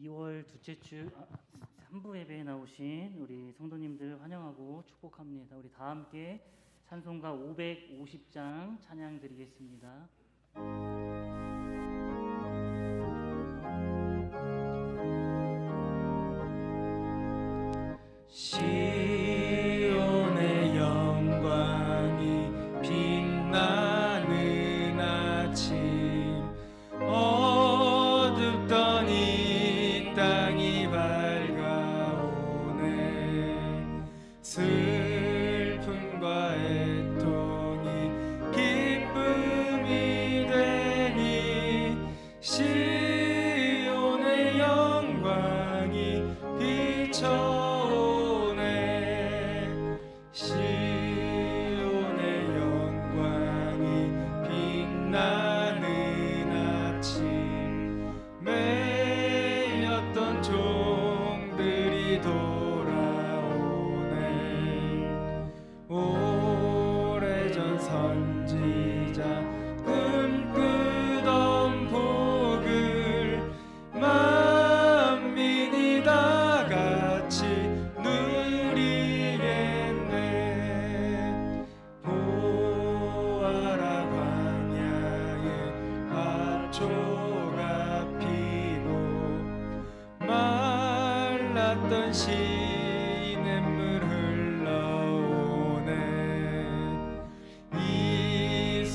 2월 둘째 주 3부 예배에 나오신 우리 성도님들 환영하고 축복합니다. 우리 다 함께 찬송가 550장 찬양 드리겠습니다. 시온의 영광이 빛나는 아침, 어둡던 이 땅이 밝아오네. 슬픔과 애통이 기쁨이 되니 시온의 영광이 비춰 선지자 꿈꾸던 복을 만민이 다 같이 누리겠네. 보아라 광야에 밭초가 피고 말랐던 시냇물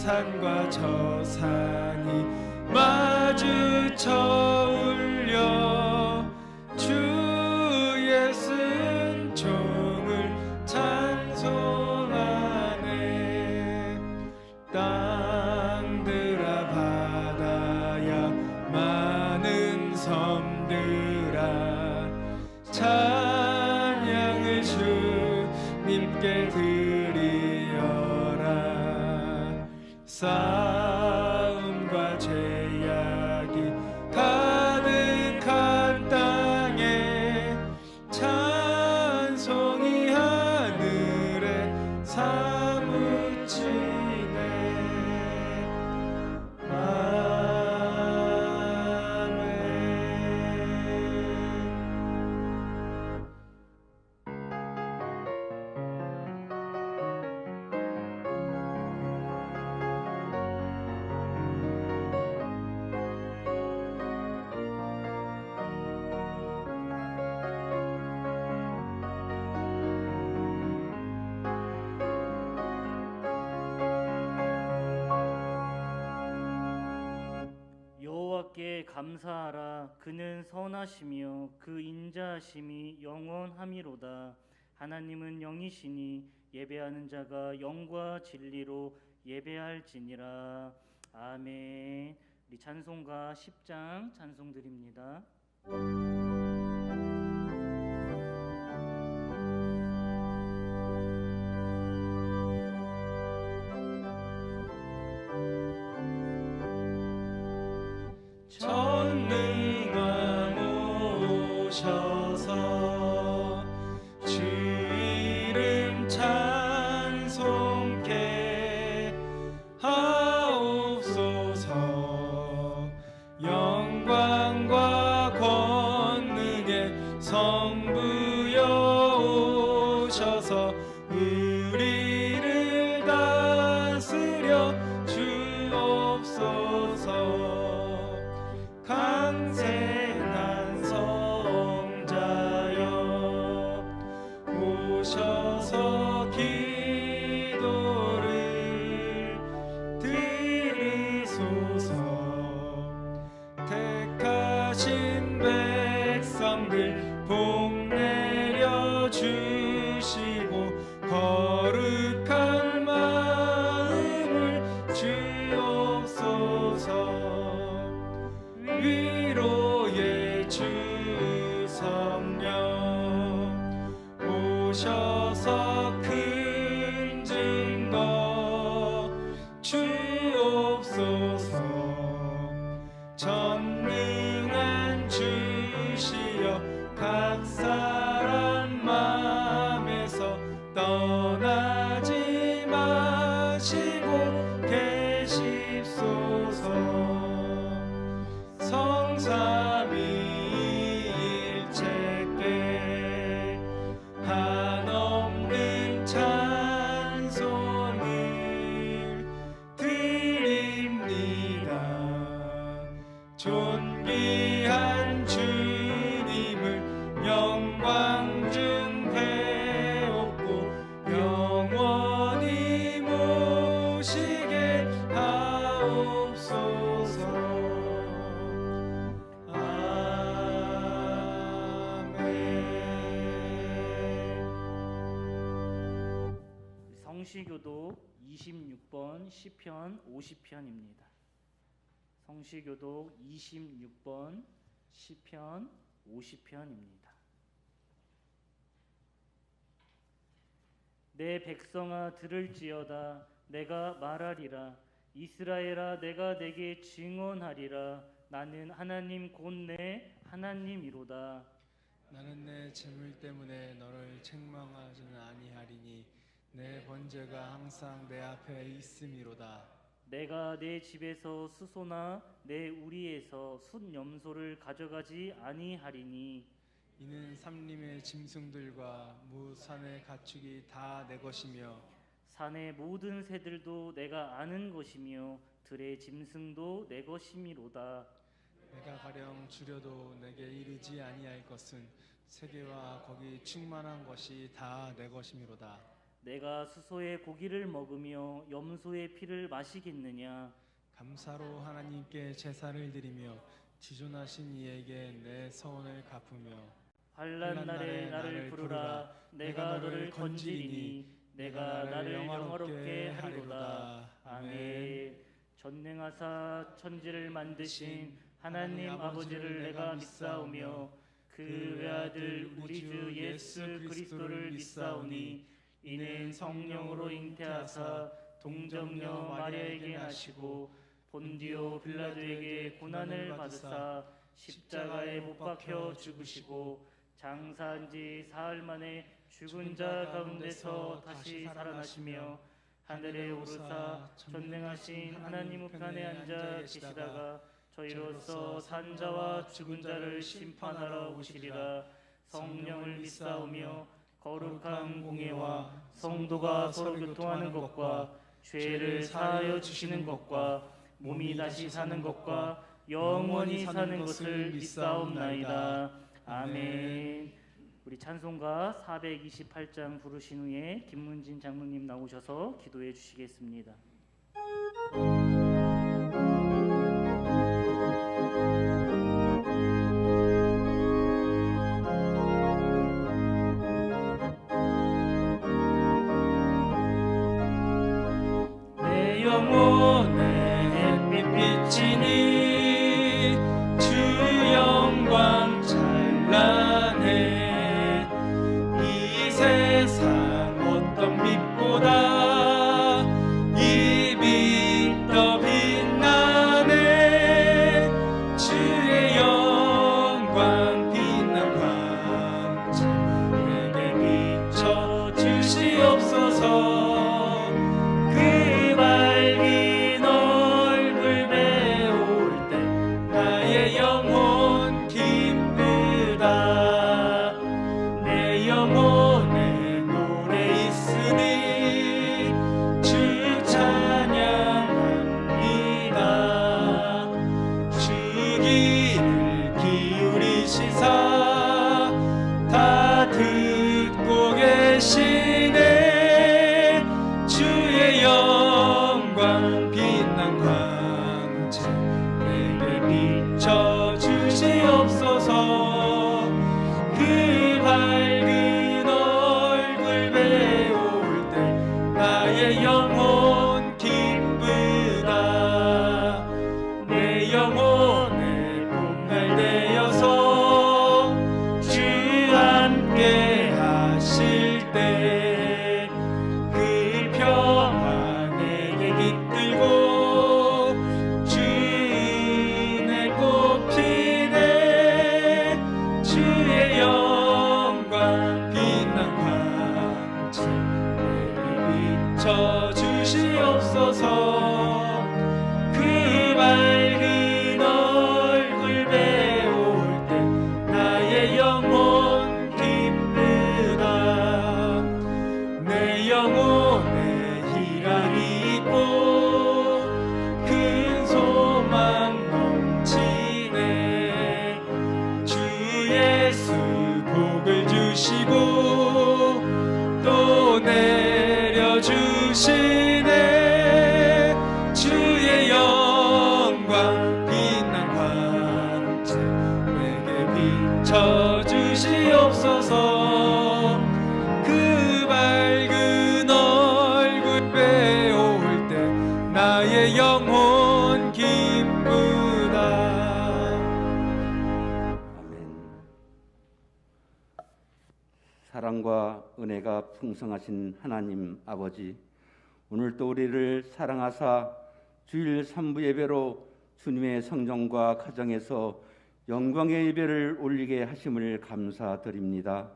산과 저 산이 마주쳐 울려 주의 순종을 찬송하네. 땅들아 바다야 많은 섬들아 찬양을 주님께 드리어라. 싸움과 죄악이 가득한 땅에 찬송이 하늘에 사무치네. 아멘. 여호와께 감사하라. 그는 선하시며 그 인자하심이 영원함이로다. 하나님은 영이시니 예배하는 자가 영과 진리로 예배할지니라. 아멘. 우리 찬송가 10장 찬송 드립니다. 전능왕 오셔서 주 이름 찬송케 하옵소서. 영광과 권능의 성부여 오셔서 우리를 다스려 주옵소서. 강세난 성자여 오셔서 기도를 들으소서. 택하신 백성들 복 내려 주시고 거룩한 마음을 주옵소서. 위로의 주 성령 오셔서 큰 증거 주옵소서. 전능한 주시여 성시교독 26번 시편 50편입니다. 성시교독 26번 시편 50편입니다. 내 백성아 들을지어다. 내가 말하리라. 이스라엘아 내가 내게 증언하리라. 나는 하나님 곧 내 하나님이로다. 나는 내 재물 때문에 너를 책망하지는 아니하리니 내 번제가 항상 내 앞에 있음이로다. 내가 내 집에서 수소나 내 우리에서 숫염소를 가져가지 아니하리니 이는 삼림의 짐승들과 무산의 가축이 다 내 것이며 산의 모든 새들도 내가 아는 것이며 들의 짐승도 내 것이미로다. 내가 가령 줄여도 내게 이르지 아니할 것은 세계와 거기 충만한 것이 다 내 것이미로다. 내가 수소의 고기를 먹으며 염소의 피를 마시겠느냐. 감사로 하나님께 제사를 드리며 지존하신 이에게 내 서원을 갚으며 환난 날에 나를 부르라. 내가 너를 건지리니 내가 나를 영화롭게 하리로다. 아멘. 전능하사 천지를 만드신 하나님 아버지를 내가 믿사오며 그 외아들 우리 주 예수 그리스도를 믿사오니 이는 성령으로 잉태하사 동정녀 마리아에게 나시고 본디오 빌라도에게 고난을 받으사 십자가에 못 박혀 죽으시고 장사한 지 사흘 만에 죽은 자 가운데서 다시 살아나시며 하늘에 오르사 전능하신 하나님 우편에 앉아 계시다가 저희로서 산자와 죽은 자를 심판하러 오시리라. 성령을 믿사오며 거룩한 공예와 성도가 서로 교통하는 것과 죄를 사하여 주시는 것과 몸이 다시 사는 것과 영원히 사는 것을 믿사옵나이다. 아멘. 우리 찬송가 428장 부르신 후에 김문진 장로님 나오셔서 기도해 주시겠습니다. 내 영혼에 햇빛 비치니 주 영광 찬란해. 이 세상 어떤 빛보다 이 빛 더 빛나네. 주의 영광 빛난 광채 내게 비춰 주시옵소서. 다 듣고 계시네. 주의 영광 빛난 광채 내게 비춰 주시옵소서. 그 밝은 얼굴 배울 때 나의 영혼 기쁘다. 내 영혼에 봄날 되어서 함께 하실 때 그 평화 내게 깃들고 주 은혜 꽃피네. 주의 영광 빛난 광채 내게 비춰 주시옵소서. 그 밝은 얼굴 배울 때 나의 영혼 내 영혼에 희락이 있고 큰 소망 넘치네. 주 예수 복을 주시고 또 내려주시네. 주의 영광 빛난 광채 내게 비춰 주시옵소서. 그 밝은 얼굴 사랑과 은혜가 풍성하신 하나님 아버지, 오늘도 우리를 사랑하사 주일 3부 예배로 주님의 성전과 가정에서 영광의 예배를 올리게 하심을 감사드립니다.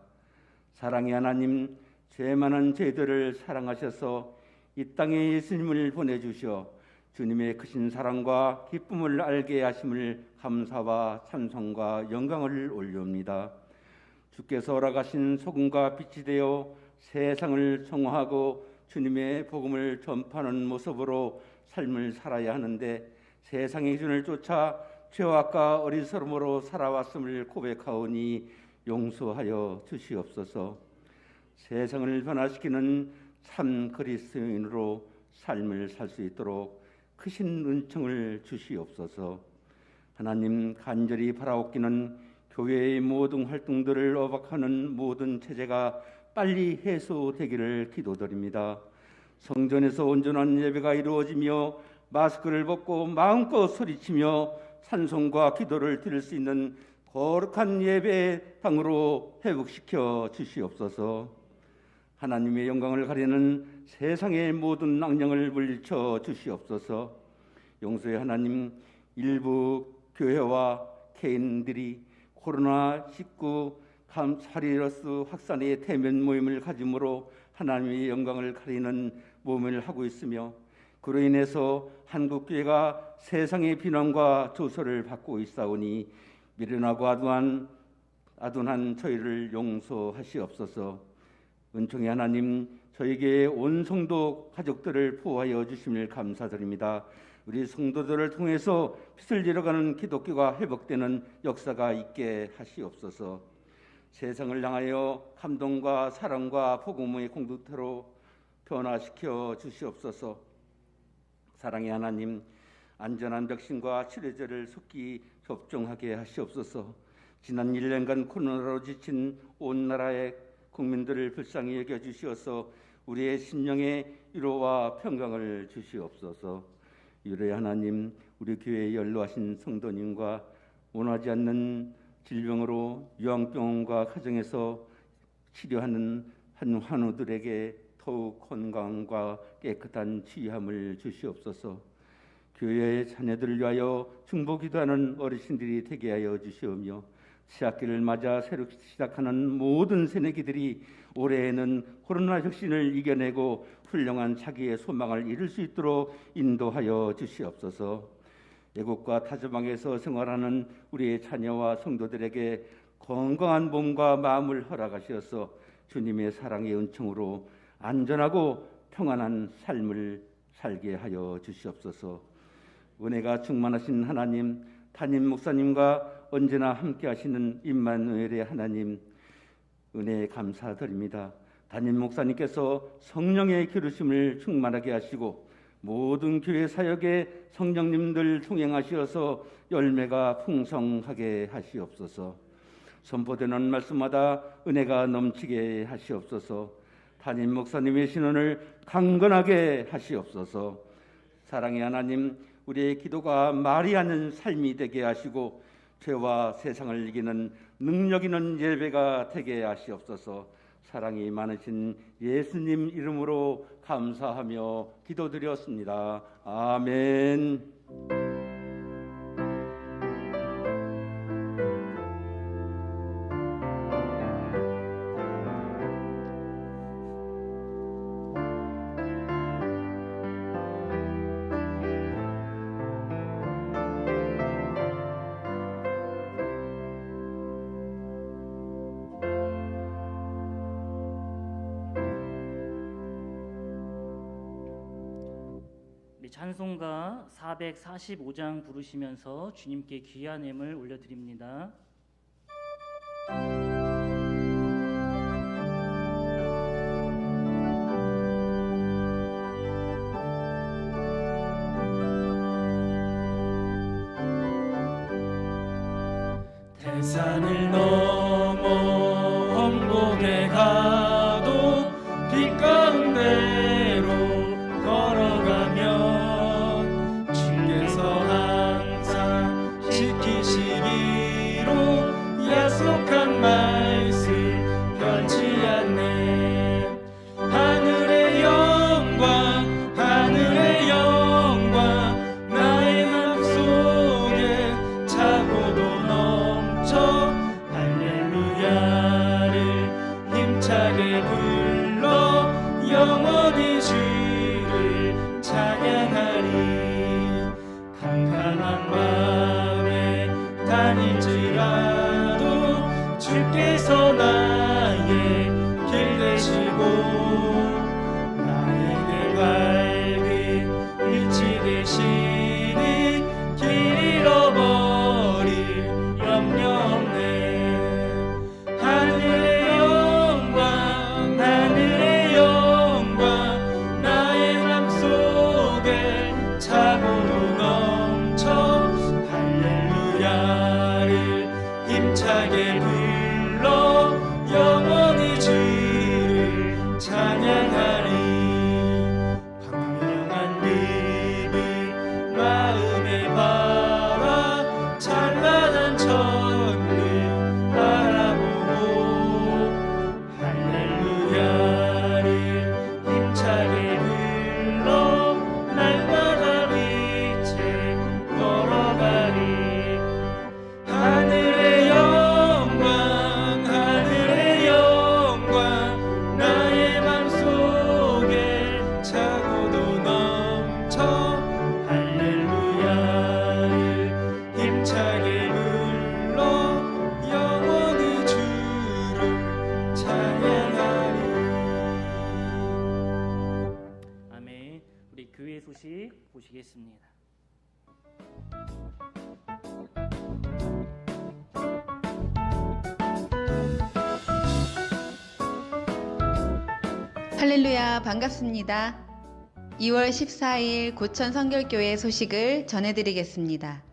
사랑의 하나님, 죄 많은 저희들을 사랑하셔서 이 땅에 예수님을 보내주셔 주님의 크신 사랑과 기쁨을 알게 하심을 감사와 찬송과 영광을 올려옵니다. 주께서 허락하신 소금과 빛이 되어 세상을 정화하고 주님의 복음을 전파하는 모습으로 삶을 살아야 하는데 세상의 기준을 쫓아 죄악과 어리석음으로 살아왔음을 고백하오니 용서하여 주시옵소서. 세상을 변화시키는 참 그리스도인으로 삶을 살 수 있도록 크신 은총을 주시옵소서. 하나님, 간절히 바라옵기는 교회의 모든 활동들을 억압하는 모든 체제가 빨리 해소되기를 기도드립니다. 성전에서 온전한 예배가 이루어지며 마스크를 벗고 마음껏 소리치며 찬송과 기도를 드릴 수 있는 거룩한 예배의 방으로 회복시켜 주시옵소서. 하나님의 영광을 가리는 세상의 모든 악령을 물리쳐 주시옵소서. 용서의 하나님, 일부 교회와 개인들이 코로나19 바이러스 확산의 대면 모임을 가짐으로 하나님의 영광을 가리는 모임을 하고 있으며 그로 인해서 한국교회가 세상의 비난과 조소를 받고 있사오니 미련하고 아둔한 저희를 용서하시옵소서. 은총의 하나님, 저에게 온 성도 가족들을 보호하여 주심을 감사드립니다. 우리 성도들을 통해서 빛을 잃어가는 기독교가 회복되는 역사가 있게 하시옵소서. 세상을 향하여 감동과 사랑과 복음의 공동체로 변화시켜 주시옵소서. 사랑의 하나님, 안전한 백신과 치료제를 속히 접종하게 하시옵소서. 지난 1년간 코로나로 지친 온 나라의 국민들을 불쌍히 여겨주시어서 우리의 심령에 위로와 평강을 주시옵소서. 유로의 하나님, 우리 교회에 연로하신 성도님과 원하지 않는 질병으로 요양병원과 가정에서 치료하는 환우들에게 더욱 건강과 깨끗한 치유함을 주시옵소서. 교회의 자녀들을 위하여 중보기도하는 어르신들이 되게 하여 주시오며 새학기를 맞아 새로 시작하는 모든 새내기들이 올해에는 코로나 혁신을 이겨내고 훌륭한 자기의 소망을 이룰 수 있도록 인도하여 주시옵소서. 애국과 타지방에서 생활하는 우리의 자녀와 성도들에게 건강한 몸과 마음을 허락하셔서 주님의 사랑의 은총으로 안전하고 평안한 삶을 살게 하여 주시옵소서. 은혜가 충만하신 하나님, 담임 목사님과 언제나 함께 하시는 임마누엘의 하나님, 은혜에 감사드립니다. 담임 목사님께서 성령의 기르심을 충만하게 하시고 모든 교회 사역에 성령님들 동행하시어서 열매가 풍성하게 하시옵소서. 선포되는 말씀마다 은혜가 넘치게 하시옵소서. 담임 목사님의 신원을 강건하게 하시옵소서. 사랑의 하나님, 우리의 기도가 말이 않는 삶이 되게 하시고 죄와 세상을 이기는 능력 있는 예배가 되게 하시옵소서. 사랑이 많으신 예수님 이름으로 감사하며 기도드렸습니다. 아멘. 찬송가 445장 부르시면서 주님께 귀한 예물 올려드립니다. 대산을 넘어 험곡에 가도 빛 가운데로 걸어가면 주께서 항상 지키시기로 약속한 말씀 변치 않 불러 영원히 주를 찬양하리. 캄캄한 밤에 다닐지라도 주께서 나의 길 되시고 나에게 밝은 빛이 되시니 길 잃어버릴 염려 없네. 하늘의 영광 하늘의 영광 나의 맘속에 차고도 넘쳐 할렐루야를 힘차게 불러 영원히 주를 찬양하리. 광명한 빛을 마음에 바라 찬란한 천을 바라보고 할렐루야를 힘차게 불러 날마다 빛에 걸어가리. 하늘의 영광 하늘의 영광 나의 맘속에 차고도 넘쳐 할렐루야를 힘차게 불러 영원히 주를 찬양하리. 아멘. 우리 교회 소식 보시겠습니다. 할렐루야, 반갑습니다. 2월 14일 고천 성결교회 소식을 전해드리겠습니다.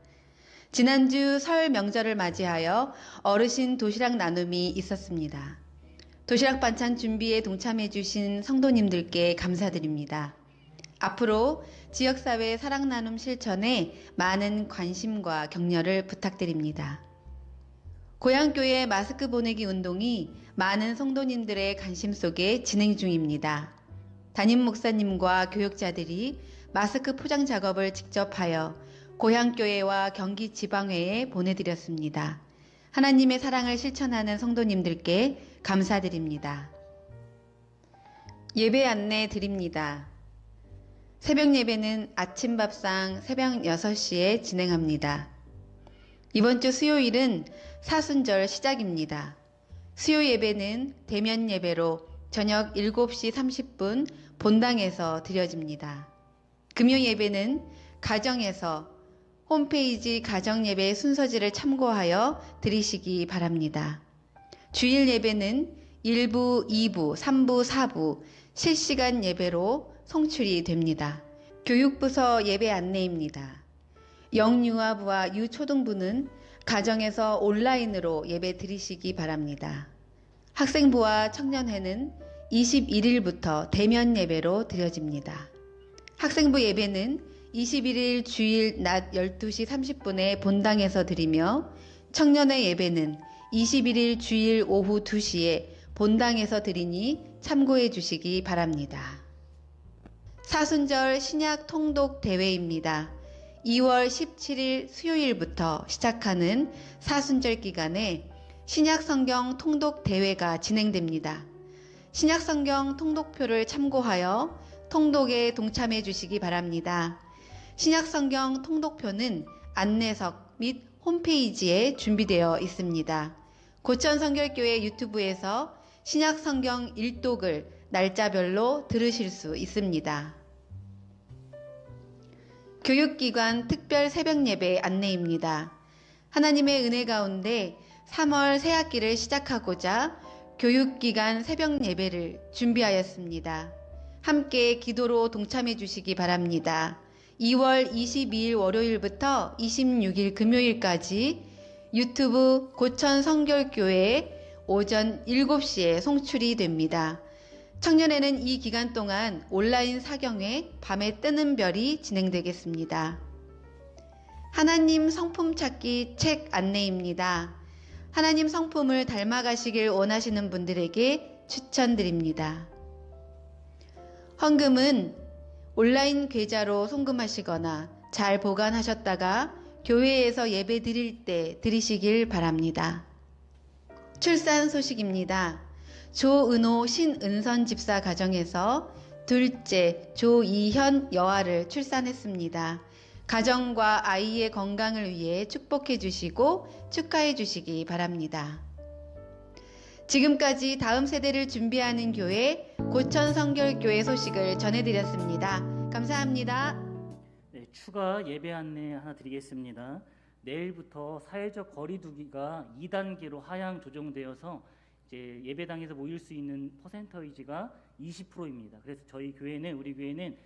지난주 설 명절을 맞이하여 어르신 도시락 나눔이 있었습니다. 도시락 반찬 준비에 동참해주신 성도님들께 감사드립니다. 앞으로 지역사회 사랑 나눔 실천에 많은 관심과 격려를 부탁드립니다. 고향교회 마스크 보내기 운동이 많은 성도님들의 관심 속에 진행 중입니다. 담임 목사님과 교역자들이 마스크 포장 작업을 직접 하여 고향교회와 경기 지방회에 보내드렸습니다. 하나님의 사랑을 실천하는 성도님들께 감사드립니다. 예배 안내 드립니다. 새벽 예배는 아침밥상 새벽 6시에 진행합니다. 이번 주 수요일은 사순절 시작입니다. 수요 예배는 대면 예배로 저녁 7시 30분 본당에서 드려집니다. 금요 예배는 가정에서 홈페이지 가정예배 순서지를 참고하여 드리시기 바랍니다. 주일 예배는 1부, 2부, 3부, 4부 실시간 예배로 송출이 됩니다. 교육부서 예배 안내입니다. 영유아부와 유초등부는 가정에서 온라인으로 예배 드리시기 바랍니다. 학생부와 청년회는 21일부터 대면 예배로 드려집니다. 학생부 예배는 21일 주일 낮 12시 30분에 본당에서 드리며 청년회 예배는 21일 주일 오후 2시에 본당에서 드리니 참고해 주시기 바랍니다. 사순절 신약 통독 대회입니다. 2월 17일 수요일부터 시작하는 사순절 기간에 신약성경 통독 대회가 진행됩니다. 신약성경 통독표를 참고하여 통독에 동참해 주시기 바랍니다. 신약성경 통독표는 안내석 및 홈페이지에 준비되어 있습니다. 고천성결교회 유튜브에서 신약성경 일독을 날짜별로 들으실 수 있습니다. 교육기관 특별 새벽예배 안내입니다. 하나님의 은혜 가운데 3월 새학기를 시작하고자 교육기관 새벽예배를 준비하였습니다. 함께 기도로 동참해 주시기 바랍니다. 2월 22일 월요일부터 26일 금요일까지 유튜브 고천성결교회 오전 7시에 송출이 됩니다. 청년회는 이 기간 동안 온라인 사경회 밤에 뜨는 별이 진행되겠습니다. 하나님 성품 찾기 책 안내입니다. 하나님 성품을 닮아가시길 원하시는 분들에게 추천드립니다. 헌금은 온라인 계좌로 송금하시거나 잘 보관하셨다가 교회에서 예배 드릴 때 드리시길 바랍니다. 출산 소식입니다. 조은호 신은선 집사 가정에서 둘째 조이현 여아를 출산했습니다. 가정과 아이의 건강을 위해 축복해 주시고 축하해 주시기 바랍니다. 지금까지 다음 세대를 준비하는 교회 고천성결교회 소식을 전해드렸습니다. 감사합니다. 네, 추가 예배 안내 하나 드리겠습니다. 내일부터 사회적 거리두기가 2단계로 하향 조정되어서 이제 예배당에서 모일 수 있는 퍼센터이지가 20%입니다. 그래서 우리 교회는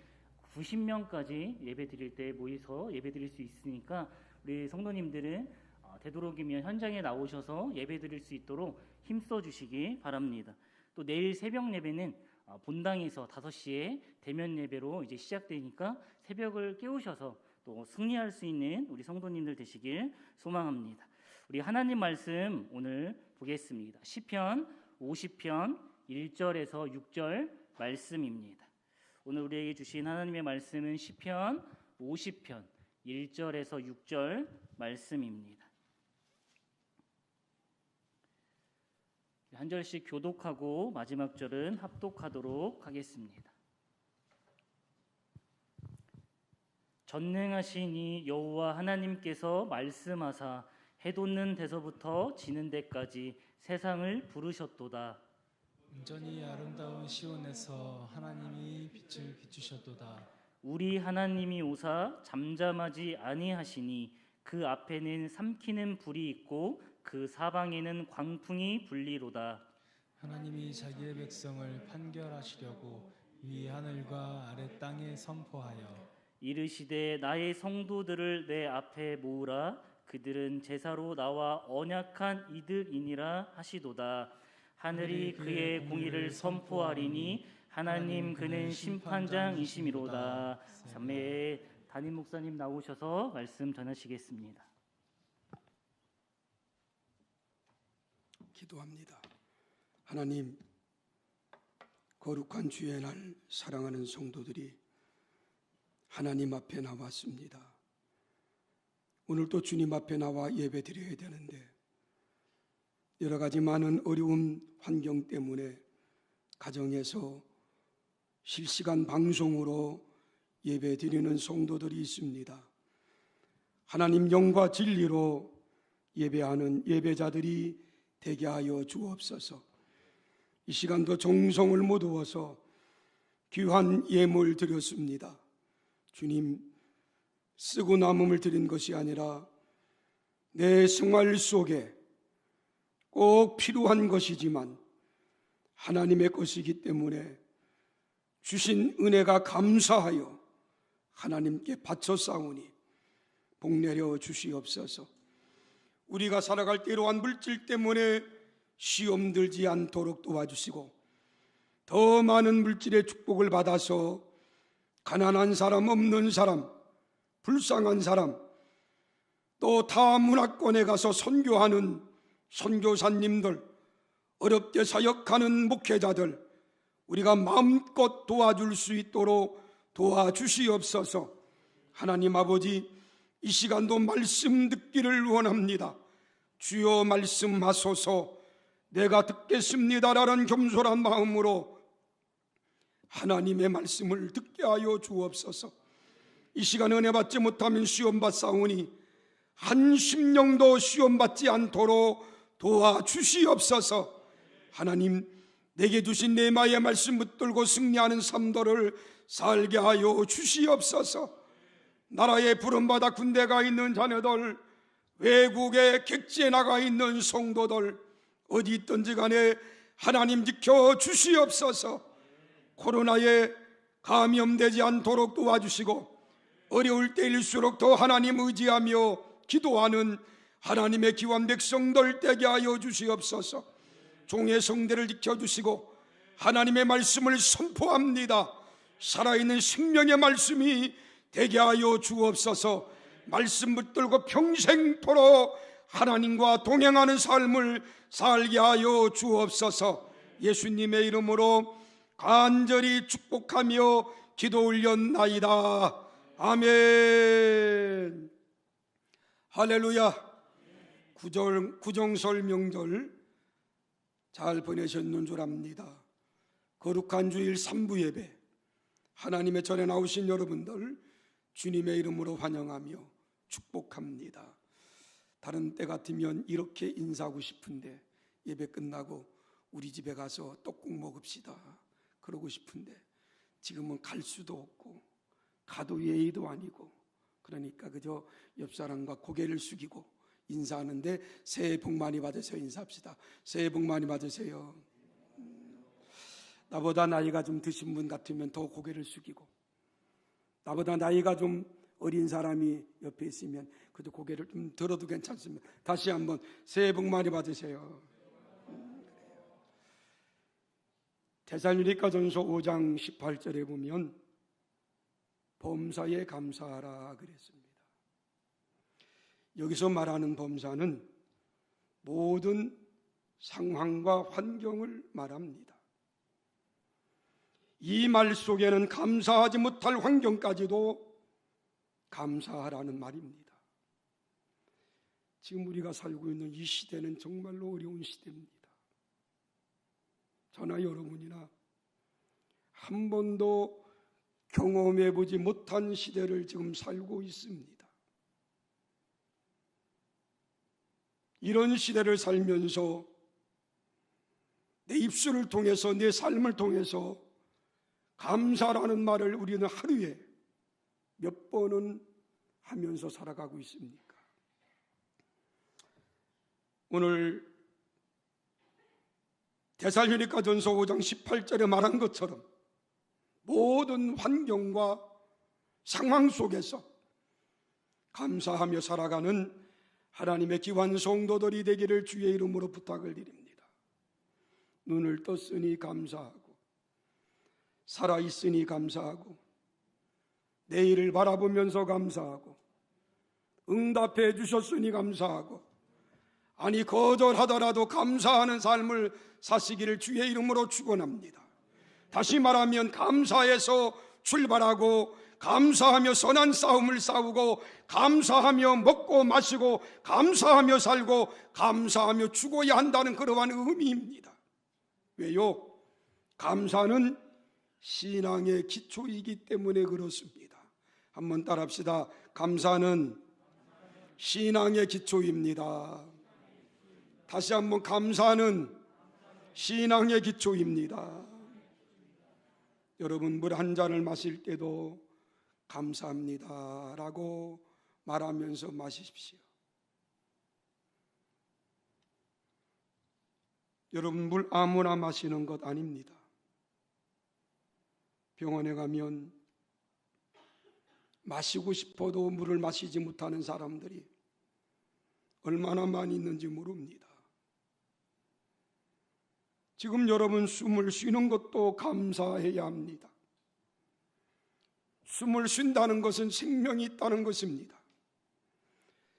90명까지 예배 드릴 때 모여서 예배 드릴 수 있으니까 우리 성도님들은 되도록이면 현장에 나오셔서 예배 드릴 수 있도록 힘써 주시기 바랍니다. 또 내일 새벽 예배는 본당에서 5시에 대면 예배로 이제 시작되니까 새벽을 깨우셔서 또 승리할 수 있는 우리 성도님들 되시길 소망합니다. 우리 하나님 말씀 오늘 보겠습니다. 시편 50편 1절에서 6절 말씀입니다. 오늘 우리에게 주신 하나님의 말씀은 시편 50편 1절에서 6절 말씀입니다. 한 절씩 교독하고 마지막 절은 합독하도록 하겠습니다. 전능하신 이 여호와 하나님께서 말씀하사 해 돋는 데서부터 지는 데까지 세상을 부르셨도다. 온전히 아름다운 시온에서 하나님이 빛을 비추셨도다. 우리 하나님이 오사 잠잠하지 아니하시니 그 앞에는 삼키는 불이 있고 그 사방에는 광풍이 불리로다. 하나님이 자기의 백성을 판결하시려고 위 하늘과 아래 땅에 선포하여 이르시되 나의 성도들을 내 앞에 모으라. 그들은 제사로 나와 언약한 이들이니라 하시도다. 하늘이 그의 공의를 선포하리니 하나님 그는 심판장이시미로다. 3회 담임 목사님 나오셔서 말씀 전하시겠습니다. 기도합니다. 하나님, 거룩한 주의 날 사랑하는 성도들이 하나님 앞에 나왔습니다. 오늘도 주님 앞에 나와 예배 드려야 되는데 여러 가지 많은 어려운 환경 때문에 가정에서 실시간 방송으로 예배 드리는 성도들이 있습니다. 하나님 영과 진리로 예배하는 예배자들이 되게 하여 주옵소서. 이 시간도 정성을 모두어서 귀한 예물 드렸습니다. 주님, 쓰고 남음을 드린 것이 아니라 내 생활 속에 꼭 필요한 것이지만 하나님의 것이기 때문에 주신 은혜가 감사하여 하나님께 바쳐 싸우니 복내려 주시옵소서. 우리가 살아갈 때 이러한 물질 때문에 시험 들지 않도록 도와주시고 더 많은 물질의 축복을 받아서 가난한 사람, 없는 사람, 불쌍한 사람, 또 타 문화권에 가서 선교하는 선교사님들, 어렵게 사역하는 목회자들, 우리가 마음껏 도와줄 수 있도록 도와주시옵소서. 하나님 아버지, 이 시간도 말씀 듣기를 원합니다. 주여 말씀하소서. 내가 듣겠습니다라는 겸손한 마음으로 하나님의 말씀을 듣게 하여 주옵소서. 이 시간 은혜 받지 못하면 시험 받사오니 한 심령도 시험 받지 않도록 도와주시옵소서. 하나님, 내게 주신 내마의 말씀 붙들고 승리하는 삶들을 살게 하여 주시옵소서. 나라에 부름받아 군대가 있는 자녀들, 외국에 객지에 나가 있는 성도들, 어디 있든지 간에 하나님 지켜 주시옵소서. 코로나에 감염되지 않도록 도와주시고 어려울 때일수록 더 하나님 의지하며 기도하는 하나님의 귀한 백성들 되게 하여 주시옵소서. 종의 성대를 지켜주시고 하나님의 말씀을 선포합니다. 살아있는 생명의 말씀이 되게 하여 주옵소서. 말씀 붙들고 평생토록 하나님과 동행하는 삶을 살게 하여 주옵소서. 예수님의 이름으로 간절히 축복하며 기도 올렸나이다. 아멘. 할렐루야. 구정설 명절 잘 보내셨는 줄 압니다. 거룩한 주일 3부 예배, 하나님의 전에 나오신 여러분들 주님의 이름으로 환영하며 축복합니다. 다른 때 같으면 이렇게 인사하고 싶은데 예배 끝나고 우리 집에 가서 떡국 먹읍시다 그러고 싶은데 지금은 갈 수도 없고 가도 예의도 아니고, 그러니까 그저 옆 사람과 고개를 숙이고 인사하는데 새해 복 많이 받으세요 인사합시다. 새해 복 많이 받으세요. 나보다 나이가 좀 드신 분 같으면 더 고개를 숙이고, 나보다 나이가 좀 어린 사람이 옆에 있으면 그래도 고개를 좀 들어도 괜찮습니다. 다시 한번 새해 복 많이 받으세요. 데살로니가전서 5장 18절에 보면 범사에 감사하라 그랬습니다. 여기서 말하는 범사는 모든 상황과 환경을 말합니다. 이 말 속에는 감사하지 못할 환경까지도 감사하라는 말입니다. 지금 우리가 살고 있는 이 시대는 정말로 어려운 시대입니다. 저나 여러분이나 한 번도 경험해보지 못한 시대를 지금 살고 있습니다. 이런 시대를 살면서 내 입술을 통해서, 내 삶을 통해서 감사라는 말을 우리는 하루에 몇 번은 하면서 살아가고 있습니까? 오늘 데살로니가전서 5장 18절에 말한 것처럼 모든 환경과 상황 속에서 감사하며 살아가는 하나님의 귀한 성도들이 되기를 주의 이름으로 부탁을 드립니다. 눈을 떴으니 감사하고, 살아있으니 감사하고, 내일을 바라보면서 감사하고, 응답해 주셨으니 감사하고, 아니 거절하더라도 감사하는 삶을 사시기를 주의 이름으로 축원합니다. 다시 말하면 감사해서 출발하고, 감사하며 선한 싸움을 싸우고, 감사하며 먹고 마시고, 감사하며 살고, 감사하며 죽어야 한다는 그러한 의미입니다. 왜요? 감사는 신앙의 기초이기 때문에 그렇습니다. 한번 따라합시다. 감사는 신앙의 기초입니다. 다시 한번, 감사는 신앙의 기초입니다. 여러분, 물 한 잔을 마실 때도 감사합니다 라고 말하면서 마십시오. 여러분, 물 아무나 마시는 것 아닙니다. 병원에 가면 마시고 싶어도 물을 마시지 못하는 사람들이 얼마나 많이 있는지 모릅니다. 지금 여러분 숨을 쉬는 것도 감사해야 합니다. 숨을 쉰다는 것은 생명이 있다는 것입니다.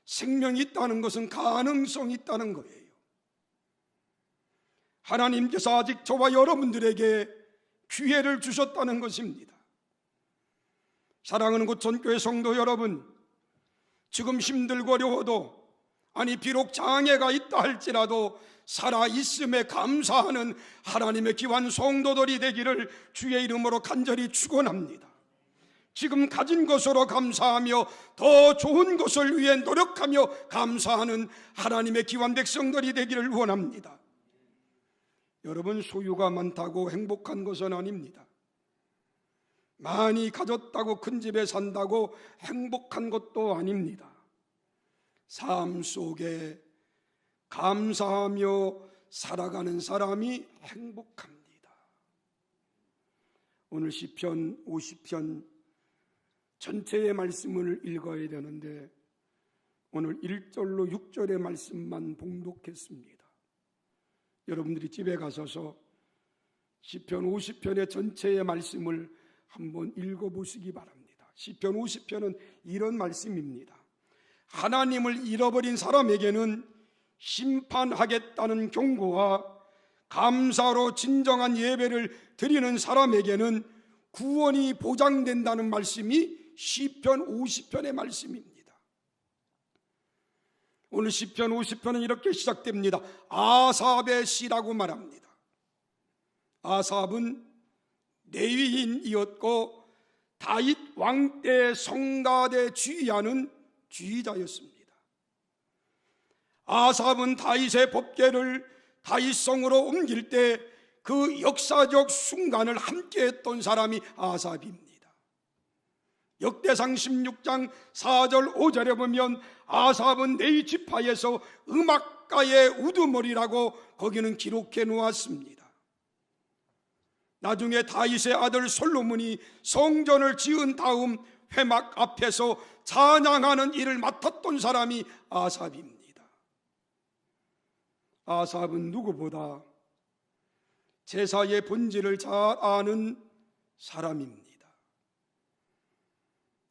생명이 있다는 것은 가능성이 있다는 거예요. 하나님께서 아직 저와 여러분들에게 기회를 주셨다는 것입니다. 사랑하는 고천교회 성도 여러분, 지금 힘들고 어려워도, 아니 비록 장애가 있다 할지라도 살아있음에 감사하는 하나님의 귀한 성도들이 되기를 주의 이름으로 간절히 축원합니다. 지금 가진 것으로 감사하며 더 좋은 것을 위해 노력하며 감사하는 하나님의 귀한 백성들이 되기를 원합니다. 여러분, 소유가 많다고 행복한 것은 아닙니다. 많이 가졌다고 큰 집에 산다고 행복한 것도 아닙니다. 삶 속에 감사하며 살아가는 사람이 행복합니다. 오늘 시편 50편 전체의 말씀을 읽어야 되는데 오늘 1절로 6절의 말씀만 봉독했습니다. 여러분들이 집에 가셔서 시편 50편의 전체의 말씀을 한번 읽어보시기 바랍니다. 시편 50편은 이런 말씀입니다. 하나님을 잃어버린 사람에게는 심판하겠다는 경고와 감사로 진정한 예배를 드리는 사람에게는 구원이 보장된다는 말씀이 시편 50편의 말씀입니다. 오늘 시편 50편은 이렇게 시작됩니다. 아삽의 시라고 말합니다. 아삽은 레위인이었고 다윗 왕 때 성가대 주의하는 주의자였습니다. 아삽은 다윗의 법궤를 다윗성으로 옮길 때 그 역사적 순간을 함께했던 사람이 아삽입니다. 역대상 16장 4절 5절에 보면 아삽은 레위 지파에서 음악가의 우두머리라고 거기는 기록해 놓았습니다. 나중에 다윗의 아들 솔로몬이 성전을 지은 다음 회막 앞에서 찬양하는 일을 맡았던 사람이 아삽입니다. 아삽은 누구보다 제사의 본질을 잘 아는 사람입니다.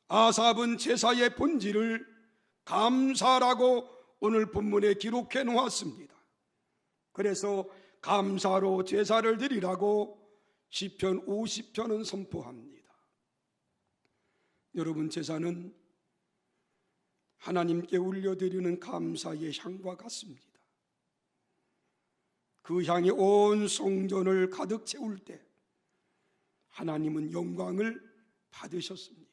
아삽은 제사의 본질을 감사라고 오늘 본문에 기록해 놓았습니다. 그래서 감사로 제사를 드리라고 시편 50편은 선포합니다. 여러분, 제사는 하나님께 올려드리는 감사의 향과 같습니다. 그 향이 온 성전을 가득 채울 때 하나님은 영광을 받으셨습니다.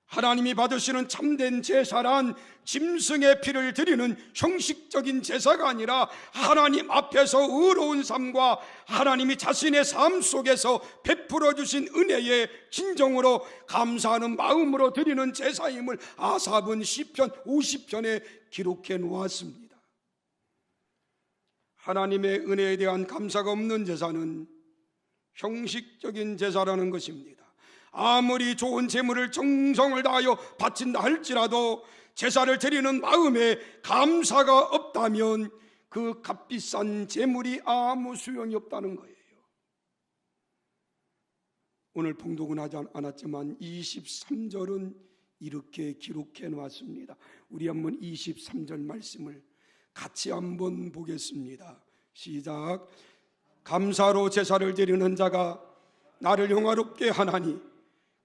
하나님이 받으시는 참된 제사란 짐승의 피를 드리는 형식적인 제사가 아니라 하나님 앞에서 의로운 삶과 하나님이 자신의 삶 속에서 베풀어 주신 은혜에 진정으로 감사하는 마음으로 드리는 제사임을 아삽은 시편 50편에 기록해 놓았습니다. 하나님의 은혜에 대한 감사가 없는 제사는 형식적인 제사라는 것입니다. 아무리 좋은 제물을 정성을 다하여 바친다 할지라도 제사를 드리는 마음에 감사가 없다면 그 값비싼 제물이 아무 소용이 없다는 거예요. 오늘 봉독은 하지 않았지만 23절은 이렇게 기록해 놓았습니다. 우리 한번 23절 말씀을 같이 한번 보겠습니다. 시작. 감사로 제사를 드리는 자가 나를 영화롭게 하나니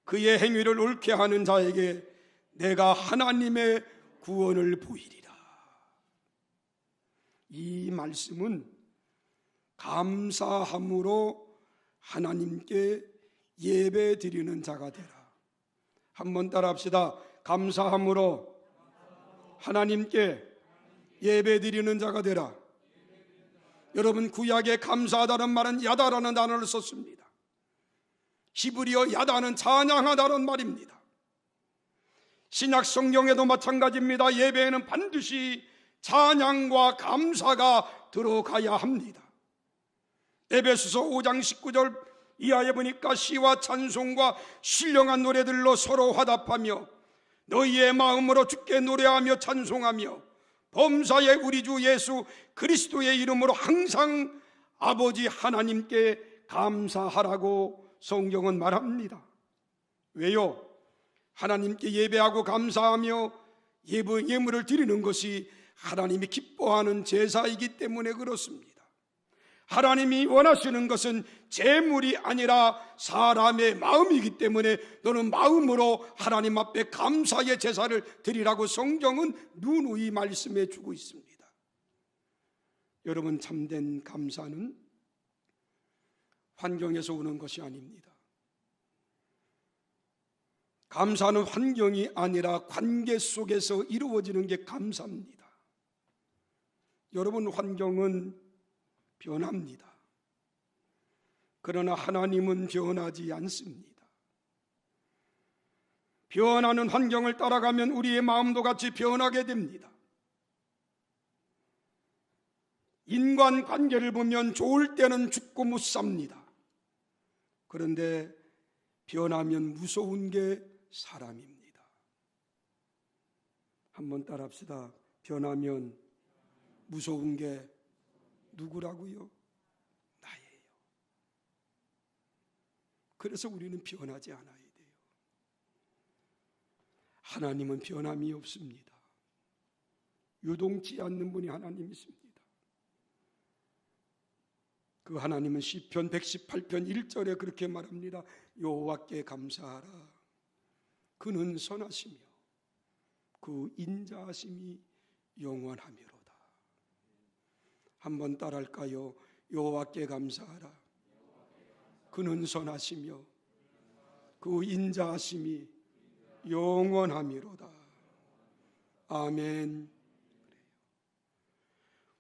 그의 행위를 옳게 하는 자에게 내가 하나님의 구원을 보이리라. 이 말씀은 감사함으로 하나님께 예배 드리는 자가 되라. 한번 따라합시다. 감사함으로 하나님께 예배 드리는 자가 되라. 여러분, 구약에 감사하다는 말은 야다라는 단어를 썼습니다. 히브리어 야다는 찬양하다는 말입니다. 신약 성경에도 마찬가지입니다. 예배에는 반드시 찬양과 감사가 들어가야 합니다. 에베소서 5장 19절 이하에 보니까 시와 찬송과 신령한 노래들로 서로 화답하며 너희의 마음으로 주께 노래하며 찬송하며 범사의 우리 주 예수 그리스도의 이름으로 항상 아버지 하나님께 감사하라고 성경은 말합니다. 왜요? 하나님께 예배하고 감사하며 예물을 드리는 것이 하나님이 기뻐하는 제사이기 때문에 그렇습니다. 하나님이 원하시는 것은 제물이 아니라 사람의 마음이기 때문에 너는 마음으로 하나님 앞에 감사의 제사를 드리라고 성경은 누누이 말씀해 주고 있습니다. 여러분, 참된 감사는 환경에서 오는 것이 아닙니다. 감사는 환경이 아니라 관계 속에서 이루어지는 게 감사입니다. 여러분, 환경은 변합니다. 그러나 하나님은 변하지 않습니다. 변하는 환경을 따라가면 우리의 마음도 같이 변하게 됩니다. 인간관계를 보면 좋을 때는 죽고 못 삽니다. 그런데 변하면 무서운 게 사람입니다. 한번 따라합시다. 변하면 무서운 게 누구라고요? 나예요. 그래서 우리는 변하지 않아야 돼요. 하나님은 변함이 없습니다. 유동치 않는 분이 하나님이십니다. 그 하나님은 시편 118편 1절에 그렇게 말합니다. 여호와께 감사하라. 그는 선하시며 그 인자하심이 영원하미로다. 한번 따라할까요? 여호와께 감사하라. 그는 선하시며 그 인자하심이 영원하미로다. 아멘.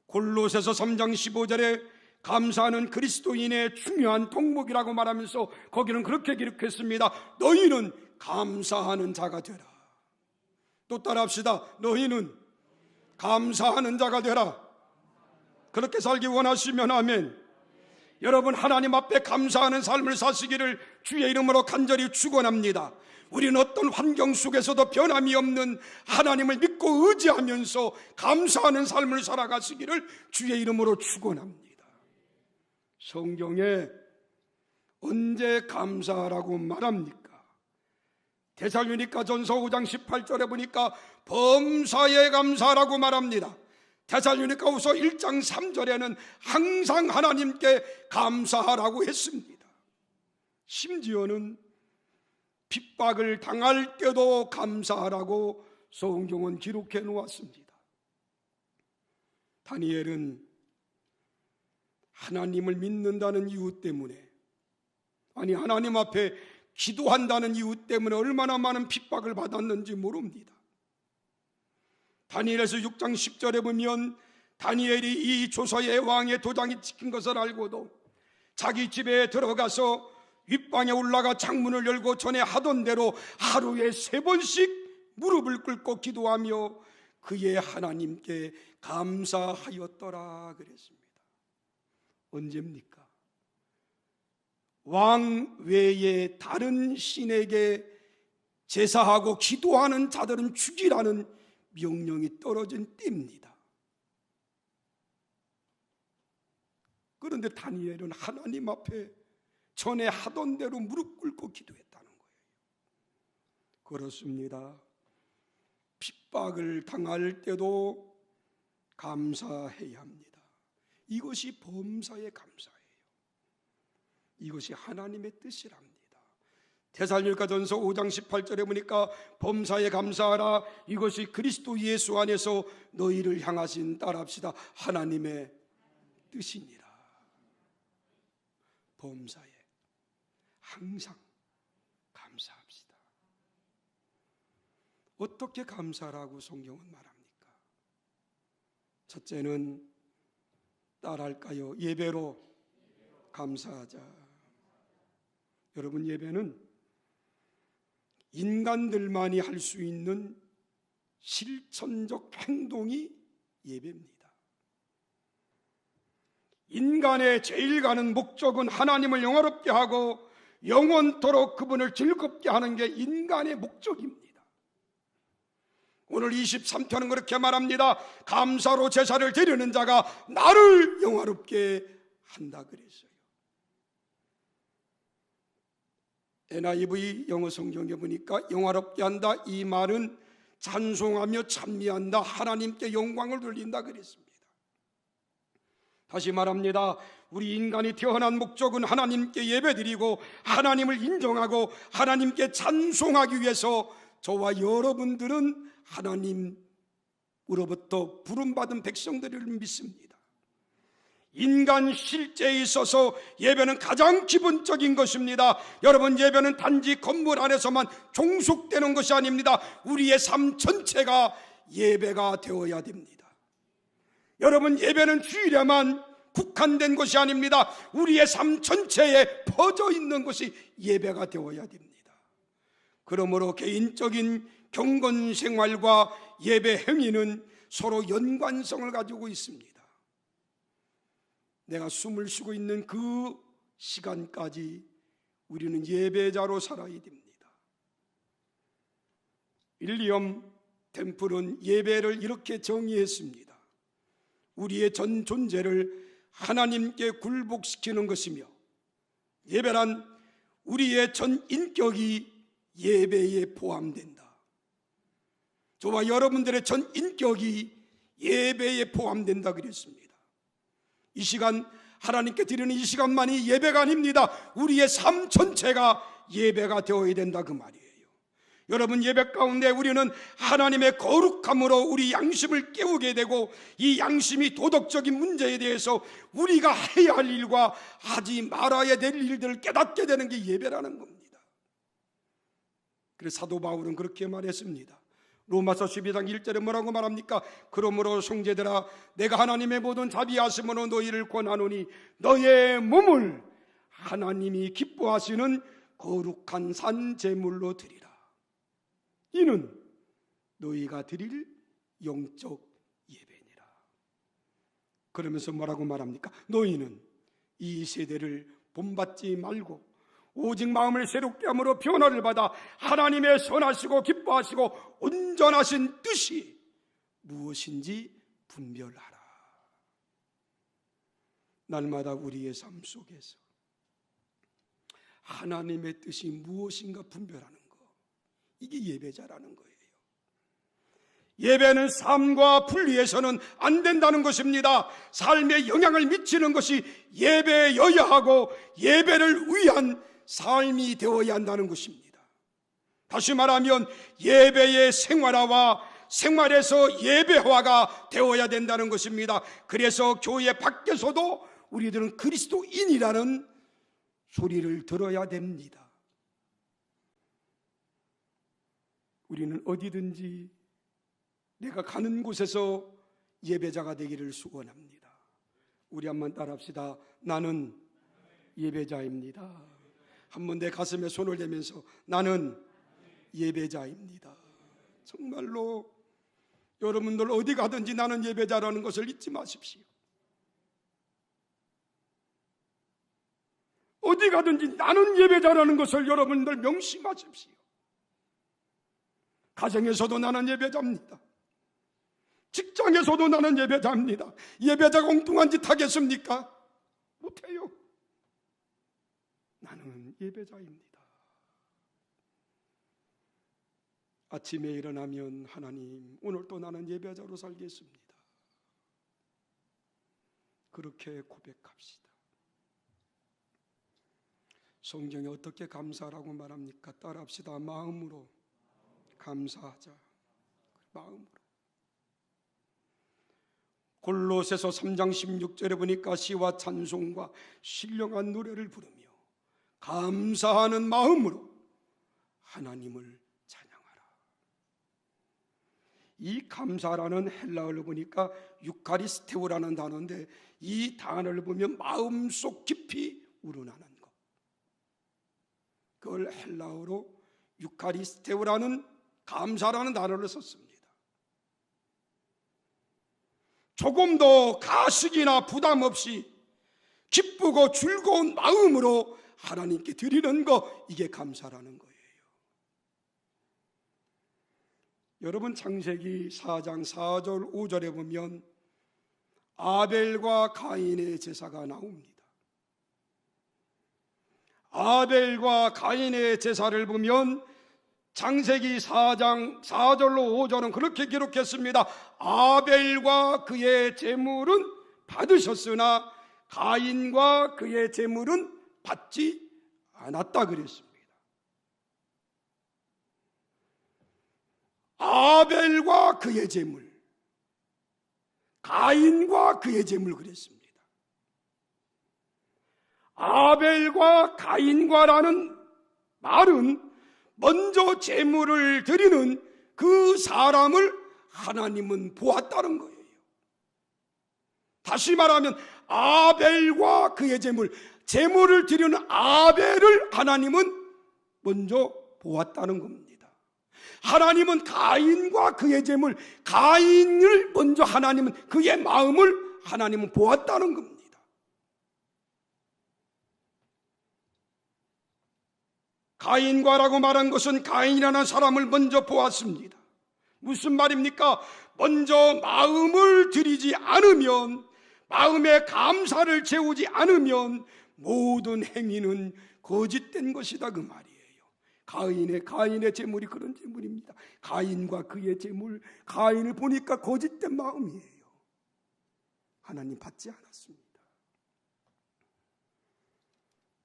골로새서 3장 15절에 감사하는 그리스도인의 중요한 덕목이라고 말하면서 거기는 그렇게 기록했습니다. 너희는 감사하는 자가 되라. 또 따라합시다. 너희는 감사하는 자가 되라. 그렇게 살기 원하시면 아멘. 여러분, 하나님 앞에 감사하는 삶을 사시기를 주의 이름으로 간절히 축원합니다. 우리는 어떤 환경 속에서도 변함이 없는 하나님을 믿고 의지하면서 감사하는 삶을 살아가시기를 주의 이름으로 축원합니다. 성경에 언제 감사하라고 말합니까? 데살로니가전서 5장 18절에 보니까 범사에 감사하라고 말합니다. 데살로니가후서 1장 3절에는 항상 하나님께 감사하라고 했습니다. 심지어는 핍박을 당할 때도 감사하라고 성경은 기록해 놓았습니다. 다니엘은 하나님을 믿는다는 이유 때문에, 아니 하나님 앞에 기도한다는 이유 때문에 얼마나 많은 핍박을 받았는지 모릅니다. 다니엘에서 6장 10절에 보면 다니엘이 이 조서의 왕의 도장이 찍힌 것을 알고도 자기 집에 들어가서 윗방에 올라가 창문을 열고 전에 하던 대로 하루에 3번씩 무릎을 꿇고 기도하며 그의 하나님께 감사하였더라 그랬습니다. 언제입니까? 왕 외에 다른 신에게 제사하고 기도하는 자들은 죽이라는 명령이 떨어진 때입니다. 그런데 다니엘은 하나님 앞에 전에 하던 대로 무릎 꿇고 기도했다는 거예요. 그렇습니다. 핍박을 당할 때도 감사해야 합니다. 이것이 범사의 감사예요. 이것이 하나님의 뜻이랍니다. 데살로니가전서 5장 18절에 보니까 범사에 감사하라. 이것이 그리스도 예수 안에서 너희를 향하신, 따라합시다, 하나님의 뜻이니라. 범사에 항상 감사합시다. 어떻게 감사라고 성경은 말합니까? 첫째는 따라할까요? 예배로 감사하자. 여러분, 예배는 인간들만이 할 수 있는 실천적 행동이 예배입니다. 인간의 제일 가는 목적은 하나님을 영화롭게 하고 영원토록 그분을 즐겁게 하는 게 인간의 목적입니다. 오늘 23편은 그렇게 말합니다. 감사로 제사를 드리는 자가 나를 영화롭게 한다 그랬어요. NIV 영어 성경에 보니까 영화롭게 한다, 이 말은 찬송하며 찬미한다, 하나님께 영광을 돌린다 그랬습니다. 다시 말합니다. 우리 인간이 태어난 목적은 하나님께 예배드리고 하나님을 인정하고 하나님께 찬송하기 위해서 저와 여러분들은 하나님으로부터 부름받은 백성들을 믿습니다. 인간 실제에 있어서 예배는 가장 기본적인 것입니다. 여러분, 예배는 단지 건물 안에서만 종속되는 것이 아닙니다. 우리의 삶 전체가 예배가 되어야 됩니다. 여러분, 예배는 주일에만 국한된 것이 아닙니다. 우리의 삶 전체에 퍼져 있는 것이 예배가 되어야 됩니다. 그러므로 개인적인 경건 생활과 예배 행위는 서로 연관성을 가지고 있습니다. 내가 숨을 쉬고 있는 그 시간까지 우리는 예배자로 살아야 됩니다. 윌리엄 템플은 예배를 이렇게 정의했습니다. 우리의 전 존재를 하나님께 굴복시키는 것이며, 예배란 우리의 전 인격이 예배에 포함된다. 저와 여러분들의 전 인격이 예배에 포함된다 그랬습니다. 이 시간, 하나님께 드리는 이 시간만이 예배가 아닙니다. 우리의 삶 전체가 예배가 되어야 된다 그 말이에요. 여러분, 예배 가운데 우리는 하나님의 거룩함으로 우리 양심을 깨우게 되고, 이 양심이 도덕적인 문제에 대해서 우리가 해야 할 일과 하지 말아야 될 일들을 깨닫게 되는 게 예배라는 겁니다. 그래서 사도 바울은 그렇게 말했습니다. 로마서 12장 1절에 뭐라고 말합니까? 그러므로 형제들아, 내가 하나님의 모든 자비하심으로 너희를 권하노니 너의 몸을 하나님이 기뻐하시는 거룩한 산 제물로 드리라. 이는 너희가 드릴 영적 예배니라. 그러면서 뭐라고 말합니까? 너희는 이 세대를 본받지 말고 오직 마음을 새롭게 함으로 변화를 받아 하나님의 선하시고 기뻐하시고 온전하신 뜻이 무엇인지 분별하라. 날마다 우리의 삶 속에서 하나님의 뜻이 무엇인가 분별하는 것, 이게 예배자라는 거예요. 예배는 삶과 분리해서는 안 된다는 것입니다. 삶에 영향을 미치는 것이 예배여야 하고 예배를 위한 삶이 되어야 한다는 것입니다. 다시 말하면 예배의 생활화와 생활에서 예배화가 되어야 된다는 것입니다. 그래서 교회 밖에서도 우리들은 그리스도인이라는 소리를 들어야 됩니다. 우리는 어디든지 내가 가는 곳에서 예배자가 되기를 소원합니다. 우리 한번 따라합시다. 나는 예배자입니다. 한번 내 가슴에 손을 대면서 나는 예배자입니다. 정말로 여러분들 어디 가든지 나는 예배자라는 것을 잊지 마십시오. 어디 가든지 나는 예배자라는 것을 여러분들 명심하십시오. 가정에서도 나는 예배자입니다. 직장에서도 나는 예배자입니다. 예배자가 엉뚱한 짓 하겠습니까? 못해요. 나는 예배자입니다. 아침에 일어나면 하나님, 오늘 또 나는 예배자로 살겠습니다. 그렇게 고백합시다. 성경에 어떻게 감사라고 말합니까? 따라합시다. 마음으로 감사하자. 마음으로. 골로새서 3장 16절에 보니까 시와 찬송과 신령한 노래를 부르며 감사하는 마음으로 하나님을 찬양하라. 이 감사라는 헬라어를 보니까 유카리스테오라는 단어인데, 이 단어를 보면 마음속 깊이 우러나는 것, 그걸 헬라어로 유카리스테오라는 감사라는 단어를 썼습니다. 조금 더 가식이나 부담 없이 기쁘고 즐거운 마음으로 하나님께 드리는 것, 이게 감사라는 거예요. 여러분, 창세기 4장 4절 5절에 보면 아벨과 가인의 제사가 나옵니다. 아벨과 가인의 제사를 보면 창세기 4장 4절로 5절은 그렇게 기록했습니다. 아벨과 그의 제물은 받으셨으나 가인과 그의 제물은 받지 않았다 그랬습니다. 아벨과 그의 제물, 가인과 그의 제물 그랬습니다. 아벨과 가인과라는 말은 먼저 제물을 드리는 그 사람을 하나님은 보았다는 거예요. 다시 말하면 아벨과 그의 제물을 드리는 아벨을 하나님은 먼저 보았다는 겁니다. 하나님은 가인과 그의 제물, 가인을 먼저 하나님은, 그의 마음을 하나님은 보았다는 겁니다. 가인과라고 말한 것은 가인이라는 사람을 먼저 보았습니다. 무슨 말입니까? 먼저 마음을 드리지 않으면, 마음의 감사를 채우지 않으면 모든 행위는 거짓된 것이다, 그 말이에요. 가인의 제물이 그런 제물입니다. 가인과 그의 제물, 가인을 보니까 거짓된 마음이에요. 하나님 받지 않았습니다.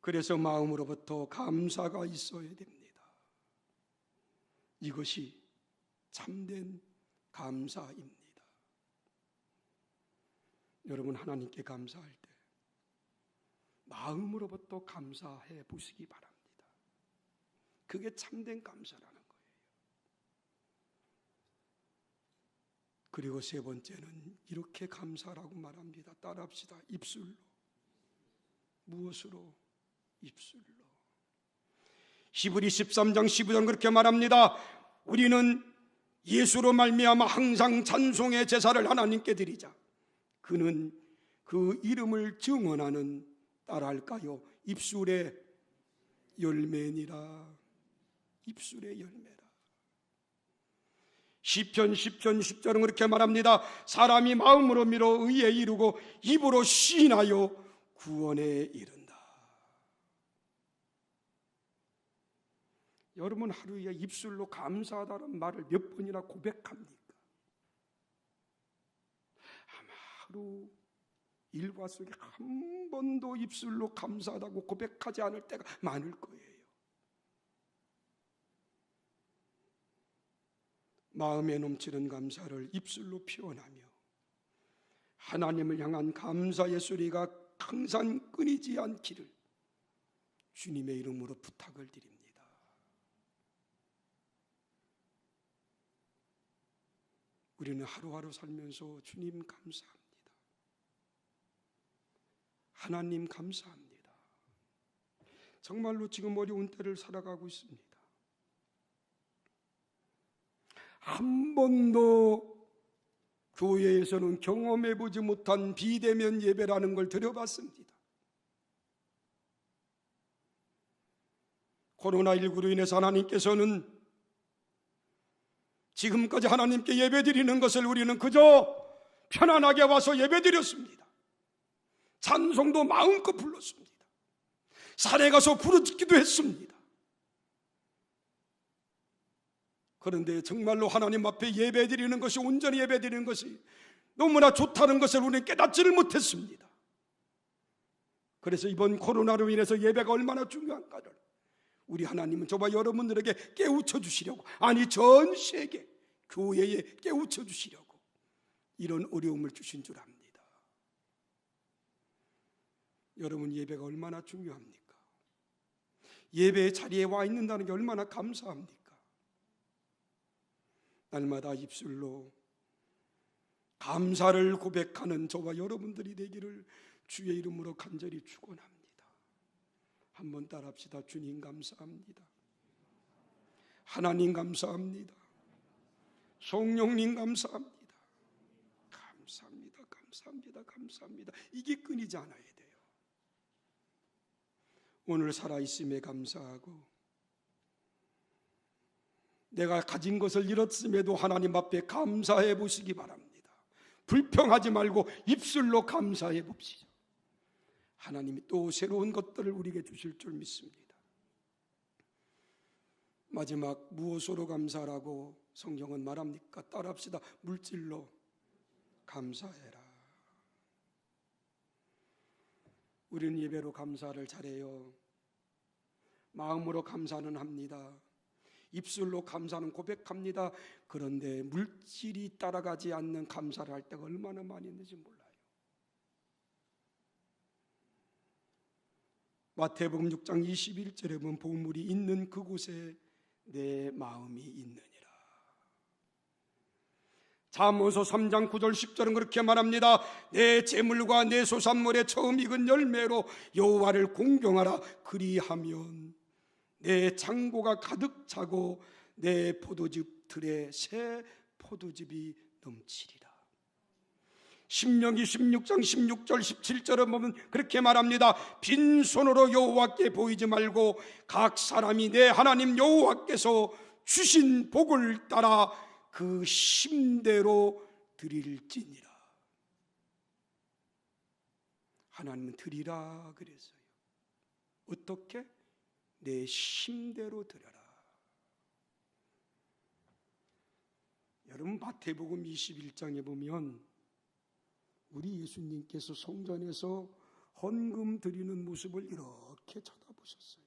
그래서 마음으로부터 감사가 있어야 됩니다. 이것이 참된 감사입니다. 여러분, 하나님께 감사할 때 마음으로부터 감사해 보시기 바랍니다. 그게 참된 감사라는 거예요. 그리고 세 번째는 이렇게 감사라고 말합니다. 따라합시다. 입술로. 무엇으로? 입술로. 히브리 13장 15절 그렇게 말합니다. 우리는 예수로 말미암아 항상 찬송의 제사를 하나님께 드리자. 그는 그 이름을 증언하는, 따라할까요? 입술의 열매니라. 입술의 열매라. 시편 10절은 그렇게 말합니다. 사람이 마음으로 믿어 의에 이르고 입으로 시인하여 구원에 이른다. 여러분, 하루에 입술로 감사하다는 말을 몇 번이나 고백합니까? 아마 하루 일과 속에 한 번도 입술로 감사하다고 고백하지 않을 때가 많을 거예요. 마음에 넘치는 감사를 입술로 표현하며 하나님을 향한 감사의 소리가 항상 끊이지 않기를 주님의 이름으로 부탁을 드립니다. 우리는 하루하루 살면서 주님 감사합니다. 하나님 감사합니다. 정말로 지금 어려운 때를 살아가고 있습니다. 한 번도 교회에서는 경험해보지 못한 비대면 예배라는 걸 드려봤습니다. 코로나19로 인해서 하나님께서는 지금까지 하나님께 예배드리는 것을 우리는 그저 편안하게 와서 예배드렸습니다. 찬송도 마음껏 불렀습니다. 산에 가서 부르짖기도 했습니다. 그런데 정말로 하나님 앞에 예배드리는 것이, 온전히 예배드리는 것이 너무나 좋다는 것을 우리는 깨닫지를 못했습니다. 그래서 이번 코로나로 인해서 예배가 얼마나 중요한가를 우리 하나님은 저와 여러분들에게 깨우쳐 주시려고, 아니 전 세계 교회에 깨우쳐 주시려고 이런 어려움을 주신 줄 압니다. 여러분, 예배가 얼마나 중요합니까? 예배의 자리에 와 있는다는 게 얼마나 감사합니까? 날마다 입술로 감사를 고백하는 저와 여러분들이 되기를 주의 이름으로 간절히 축원합니다. 한번 따라합시다. 주님 감사합니다. 하나님 감사합니다. 성령님 감사합니다. 감사합니다. 감사합니다. 감사합니다. 이게 끊이지 않아야 돼요. 오늘 살아있음에 감사하고, 내가 가진 것을 잃었음에도 하나님 앞에 감사해 보시기 바랍니다. 불평하지 말고 입술로 감사해 봅시다. 하나님이 또 새로운 것들을 우리에게 주실 줄 믿습니다. 마지막, 무엇으로 감사라고 성경은 말합니까? 따라합시다. 물질로 감사해라. 우리는 예배로 감사를 잘해요. 마음으로 감사는 합니다. 입술로 감사는 고백합니다. 그런데 물질이 따라가지 않는 감사를 할 때가 얼마나 많이 있는지 몰라요. 마태복음 6장 21절에 보면 보물이 있는 그곳에 내 마음이 있느니라. 잠언서 3장 9절 10절은 그렇게 말합니다. 내 재물과 내 소산물의 처음 익은 열매로 여호와를 공경하라. 그리하면 내 창고가 가득 차고 내 포도즙 틀에 새 포도즙이 넘치리라. 신명기 16장 16절 17절을 보면 그렇게 말합니다. 빈손으로 여호와께 보이지 말고 각 사람이 내 하나님 여호와께서 주신 복을 따라 그 힘대로 드릴지니라. 하나님은 드리라 그랬어요. 어떻게? 내 힘대로 드려라. 여러분, 마태복음 21장에 보면 우리 예수님께서 성전에서 헌금 드리는 모습을 이렇게 쳐다보셨어요.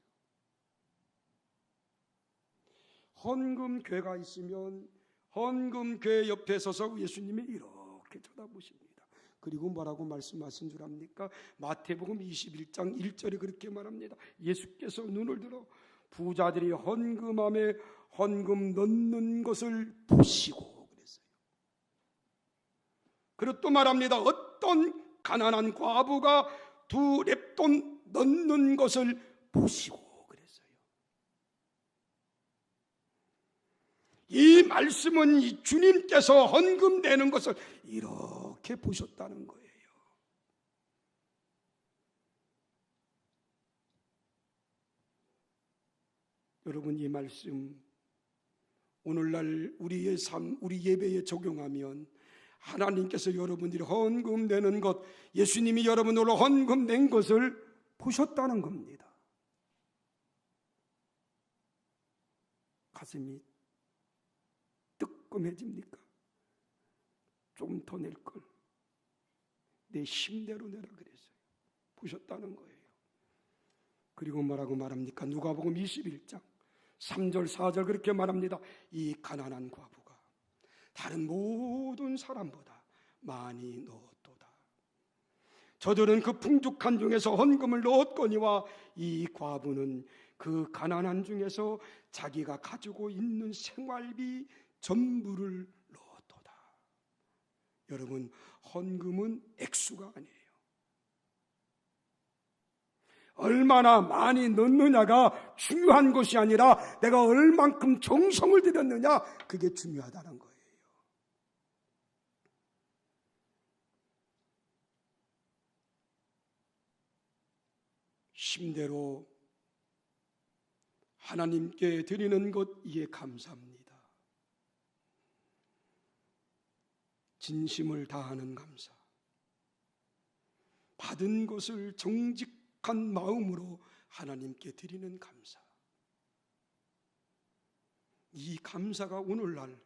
헌금괴가 있으면 헌금괴 옆에 서서 예수님이 이렇게 쳐다보십니다. 그리고 뭐라고 말씀하신 줄 압니까? 마태복음 21장 1절에 그렇게 말합니다. 예수께서 눈을 들어 부자들이 헌금함에 헌금 넣는 것을 보시고 그랬어요. 그리고 또 말합니다. 어떤 가난한 과부가 2 렙돈 넣는 것을 보시고 그랬어요. 이 말씀은 이 주님께서 헌금 내는 것을 이렇게 보셨다는 거예요. 여러분, 이 말씀 오늘날 우리의 삶, 우리 예배에 적용하면 하나님께서 여러분들이 헌금 내는 것, 예수님이 여러분으로 헌금 낸 것을 보셨다는 겁니다. 가슴이 뜨끔해집니까? 좀 더 낼 걸. 내 힘대로 내라 그랬어요. 보셨다는 거예요. 그리고 뭐라고 말합니까? 누가복음 21장 3절 4절 그렇게 말합니다. 이 가난한 과부가 다른 모든 사람보다 많이 넣었도다. 저들은 그 풍족한 중에서 헌금을 넣었거니와 이 과부는 그 가난한 중에서 자기가 가지고 있는 생활비 전부를 넣었도다. 여러분, 헌금은 액수가 아니에요. 얼마나 많이 넣느냐가 중요한 것이 아니라 내가 얼만큼 정성을 들였느냐, 그게 중요하다는 거예요. 힘대로 하나님께 드리는 것, 이에 감사합니다. 진심을 다하는 감사, 받은 것을 정직한 마음으로 하나님께 드리는 감사, 이 감사가 오늘날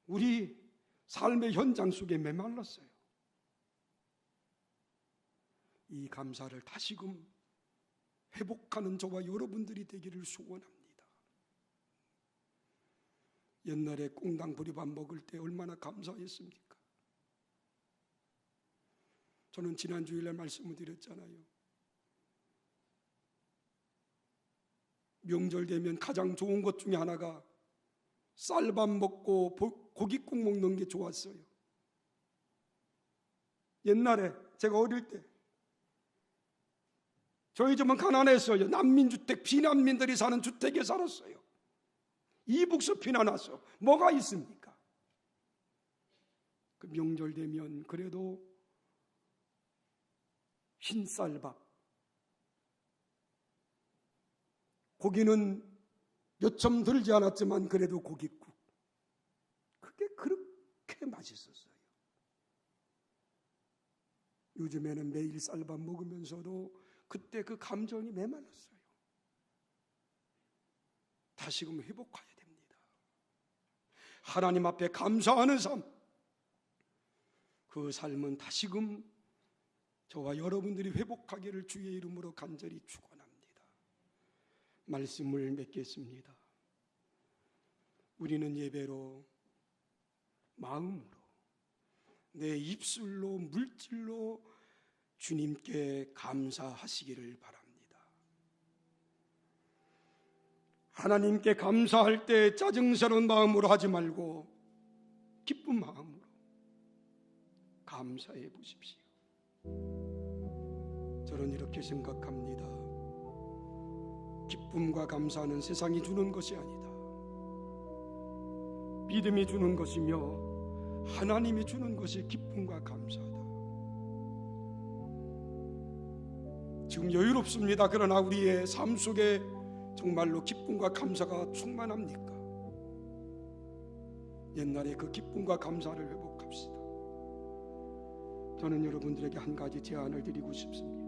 우리 삶의 현장 속에 메말랐어요. 이 감사를 다시금 회복하는 저와 여러분들이 되기를 소원합니다. 옛날에 꽁당 보리밥 먹을 때 얼마나 감사했습니까? 저는 지난 주일날 말씀을 드렸잖아요. 명절 되면 가장 좋은 것 중에 하나가 쌀밥 먹고 고깃국 먹는 게 좋았어요. 옛날에 제가 어릴 때 저희 집은 가난했어요. 난민주택, 피난민들이 사는 주택에 살았어요. 이북서 피난왔어. 뭐가 있습니까? 그 명절 되면 그래도 흰쌀밥, 고기는 몇 점 들지 않았지만 그래도 고깃국, 그게 그렇게 맛있었어요. 요즘에는 매일 쌀밥 먹으면서도 그때 그 감정이 메말랐어요. 다시금 회복해야 됩니다. 하나님 앞에 감사하는 삶, 그 삶은 다시금 저와 여러분들이 회복하기를 주의 이름으로 간절히 축원합니다. 말씀을 맺겠습니다. 우리는 예배로, 마음으로, 내 입술로, 물질로 주님께 감사하시기를 바랍니다. 하나님께 감사할 때 짜증스러운 마음으로 하지 말고 기쁜 마음으로 감사해 보십시오. 저는 이렇게 생각합니다. 기쁨과 감사는 세상이 주는 것이 아니다. 믿음이 주는 것이며 하나님이 주는 것이 기쁨과 감사다. 지금 여유롭습니다. 그러나 우리의 삶 속에 정말로 기쁨과 감사가 충만합니까? 옛날에 그 기쁨과 감사를 회복합시다. 저는 여러분들에게 한 가지 제안을 드리고 싶습니다.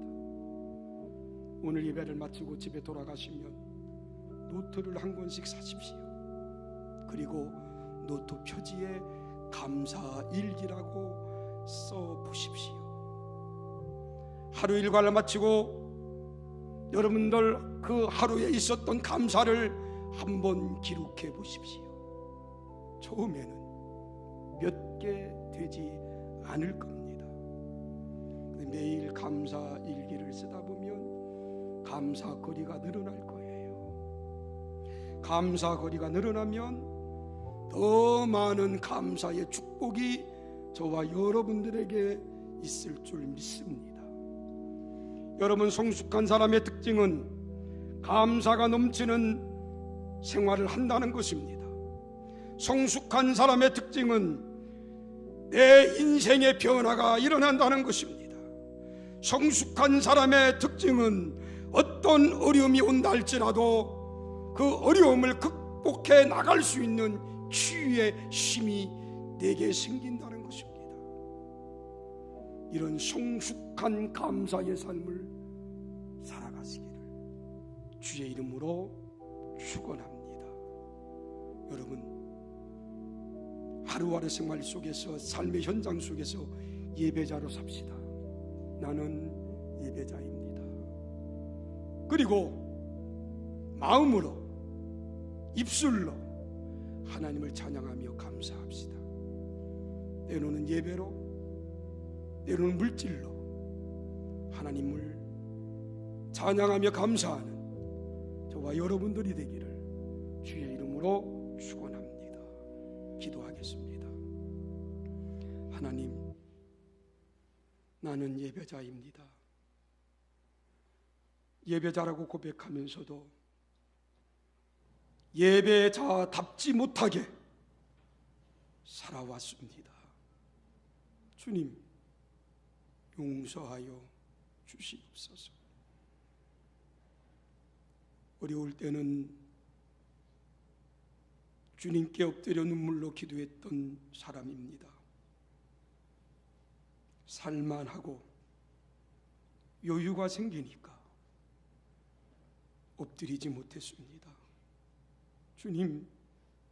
오늘 예배를 마치고 집에 돌아가시면 노트를 한 권씩 사십시오. 그리고 노트 표지에 감사일기라고 써 보십시오. 하루 일과를 마치고 여러분들 그 하루에 있었던 감사를 한번 기록해 보십시오. 처음에는 몇 개 되지 않을 겁니다. 매일 감사 일기를 쓰다 보면 감사거리가 늘어날 거예요. 감사거리가 늘어나면 더 많은 감사의 축복이 저와 여러분들에게 있을 줄 믿습니다. 여러분, 성숙한 사람의 특징은 감사가 넘치는 생활을 한다는 것입니다. 성숙한 사람의 특징은 내 인생의 변화가 일어난다는 것입니다. 성숙한 사람의 특징은 어떤 어려움이 온다 할지라도 그 어려움을 극복해 나갈 수 있는 치유의 힘이 내게 생긴다는 것입니다. 이런 성숙한 감사의 삶을 살아가시기를 주의 이름으로 축원합니다. 여러분, 하루하루 생활 속에서, 삶의 현장 속에서 예배자로 삽시다. 나는 예배자입니다. 그리고 마음으로, 입술로 하나님을 찬양하며 감사합시다. 때로는 예배로, 때로는 물질로 하나님을 찬양하며 감사하는 저와 여러분들이 되기를 주의 이름으로 축원합니다. 기도하겠습니다. 하나님, 나는 예배자입니다. 예배자라고 고백하면서도 예배자답지 못하게 살아왔습니다. 주님, 용서하여 주시옵소서. 어려울 때는 주님께 엎드려 눈물로 기도했던 사람입니다. 살만하고 여유가 생기니까 엎드리지 못했습니다. 주님,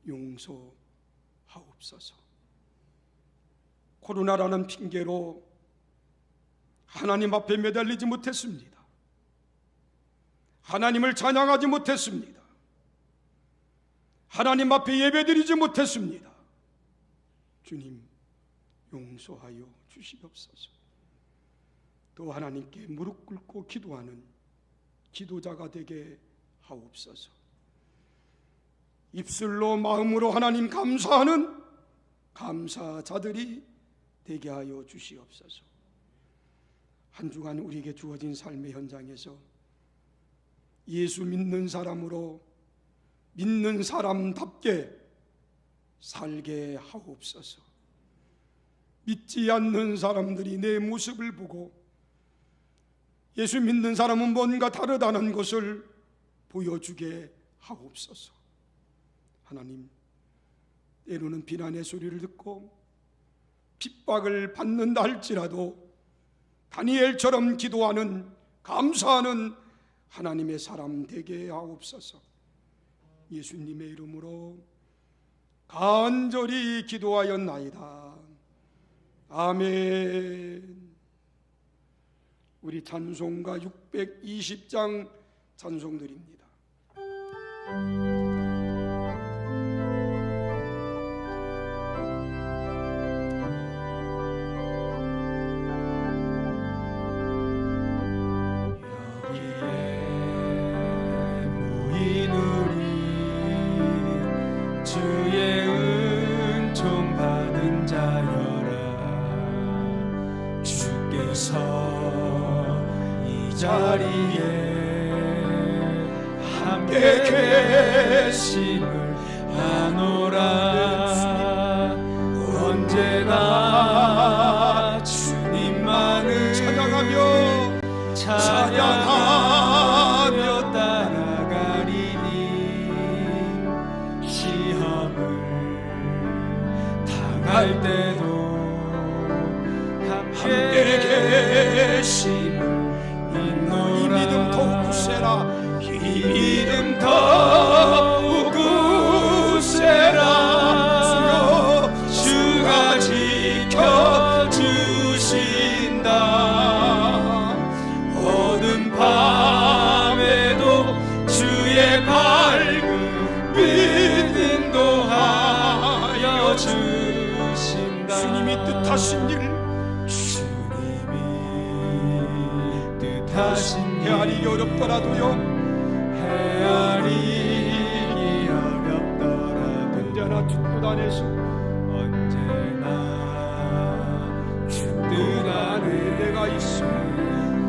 용서하옵소서. 코로나라는 핑계로 하나님 앞에 매달리지 못했습니다. 하나님을 찬양하지 못했습니다. 하나님 앞에 예배드리지 못했습니다. 주님, 용서하여 주시옵소서. 또 하나님께 무릎 꿇고 기도하는 기도자가 되게 하옵소서. 입술로, 마음으로 하나님 감사하는 감사자들이 되게 하여 주시옵소서. 한 주간 우리에게 주어진 삶의 현장에서 예수 믿는 사람으로, 믿는 사람답게 살게 하옵소서. 믿지 않는 사람들이 내 모습을 보고 예수 믿는 사람은 뭔가 다르다는 것을 보여주게 하옵소서. 하나님, 때로는 비난의 소리를 듣고 핍박을 받는다 할지라도 다니엘처럼 기도하는, 감사하는 하나님의 사람 되게 하옵소서. 예수님의 이름으로 간절히 기도하였나이다. 아멘. 우리 찬송가 620장 찬송드립니다. 자리에 함께 계심을 아노라. 언제나 주님만을 찬양하며 따라가리니 시험을 당할 때도 함께 계심을 이 믿음 더욱 굳세라. 이 믿음 더욱 굳세라. 주가 지켜주신다. 어두운 밤에도 주의 밝은 뜻하신 헤아리기 어렵더라도요 헤아리기 어렵더라도 언제나 주뜻 안에서 언제나 주뜻 안에 내가 있음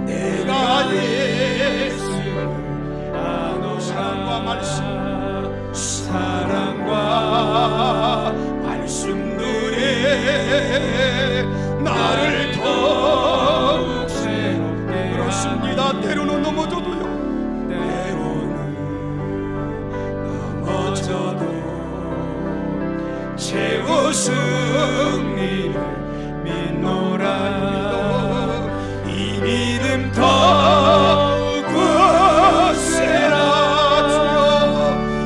내가 예수를 아노라. 사랑과 말씀 사랑과 말씀들에 나를 더욱 새롭게 그렇습니다. 때로는 넘어져도요 때로는 넘어져도 최후 승리를 믿노라. 이 믿음 더욱 굳세라.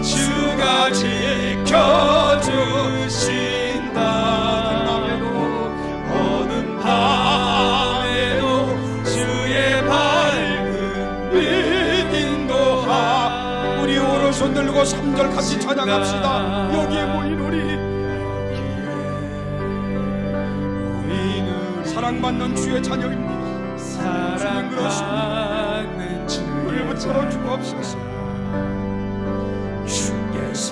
주가 지켜주신다. 어두운 밤에도 주의 밝은 빛 인도하. 우리 오른손 들고 3절 같이 찬양합시다. 여기에 모인 우리 사랑받는 주의 자녀입니다. 사랑받는 우리 주의 붙들어 주옵소서. 주께서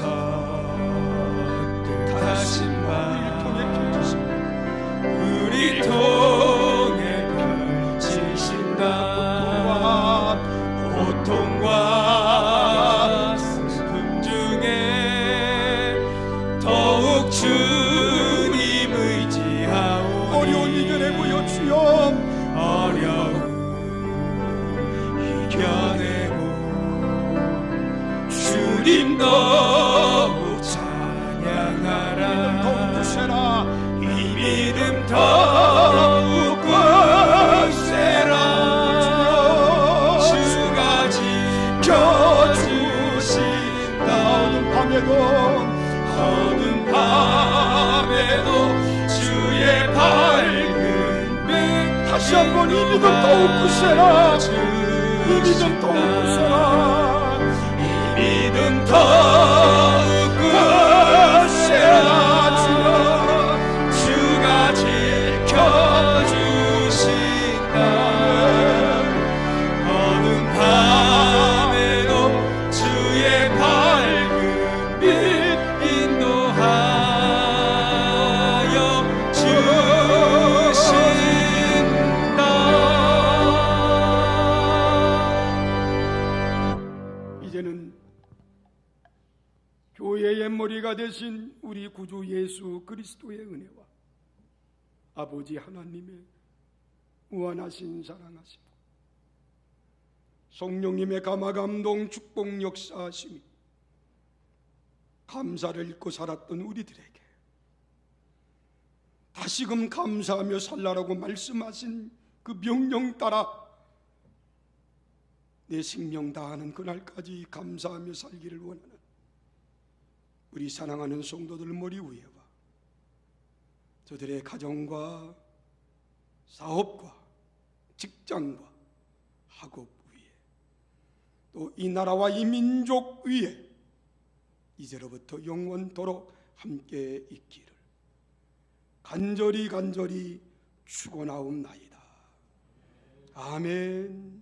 뜻하신 바 우리 통해 펼치신다. 고통과 슬픔 중에 더욱 주님 의지하오니 어려운 이겨내 보여 주여. 어려움 이겨내고 주님 더욱 찬양하라. 더욱 굳세라. 이 믿음 더욱 굳세라. 주가 지켜주신다. 어두운 밤에도 주의 밝은 빛. 다시 한번 이 믿음 더욱 굳세라. 이 믿음 더욱 굳세라. 이 믿음 더욱 굳세라. 주가 지켜주신다. 어두운 밤에도 주의 밝은 빛 인도하여 주신다. 이제는 교회의 머리가 되신 우리 구주 예수 그리스도의 은혜와 아버지 하나님의 무한하신 사랑하심, 성령님의 감화감동 축복 역사하심이 감사를 잊고 살았던 우리들에게 다시금 감사하며 살라라고 말씀하신 그 명령 따라 내 생명 다하는 그날까지 감사하며 살기를 원하는 우리 사랑하는 성도들 머리 위에와 저들의 가정과 사업과 직장과 학업 위에 또 이 나라와 이 민족 위에 이제로부터 영원토록 함께 있기를 간절히 축원하옵나이다. 아멘.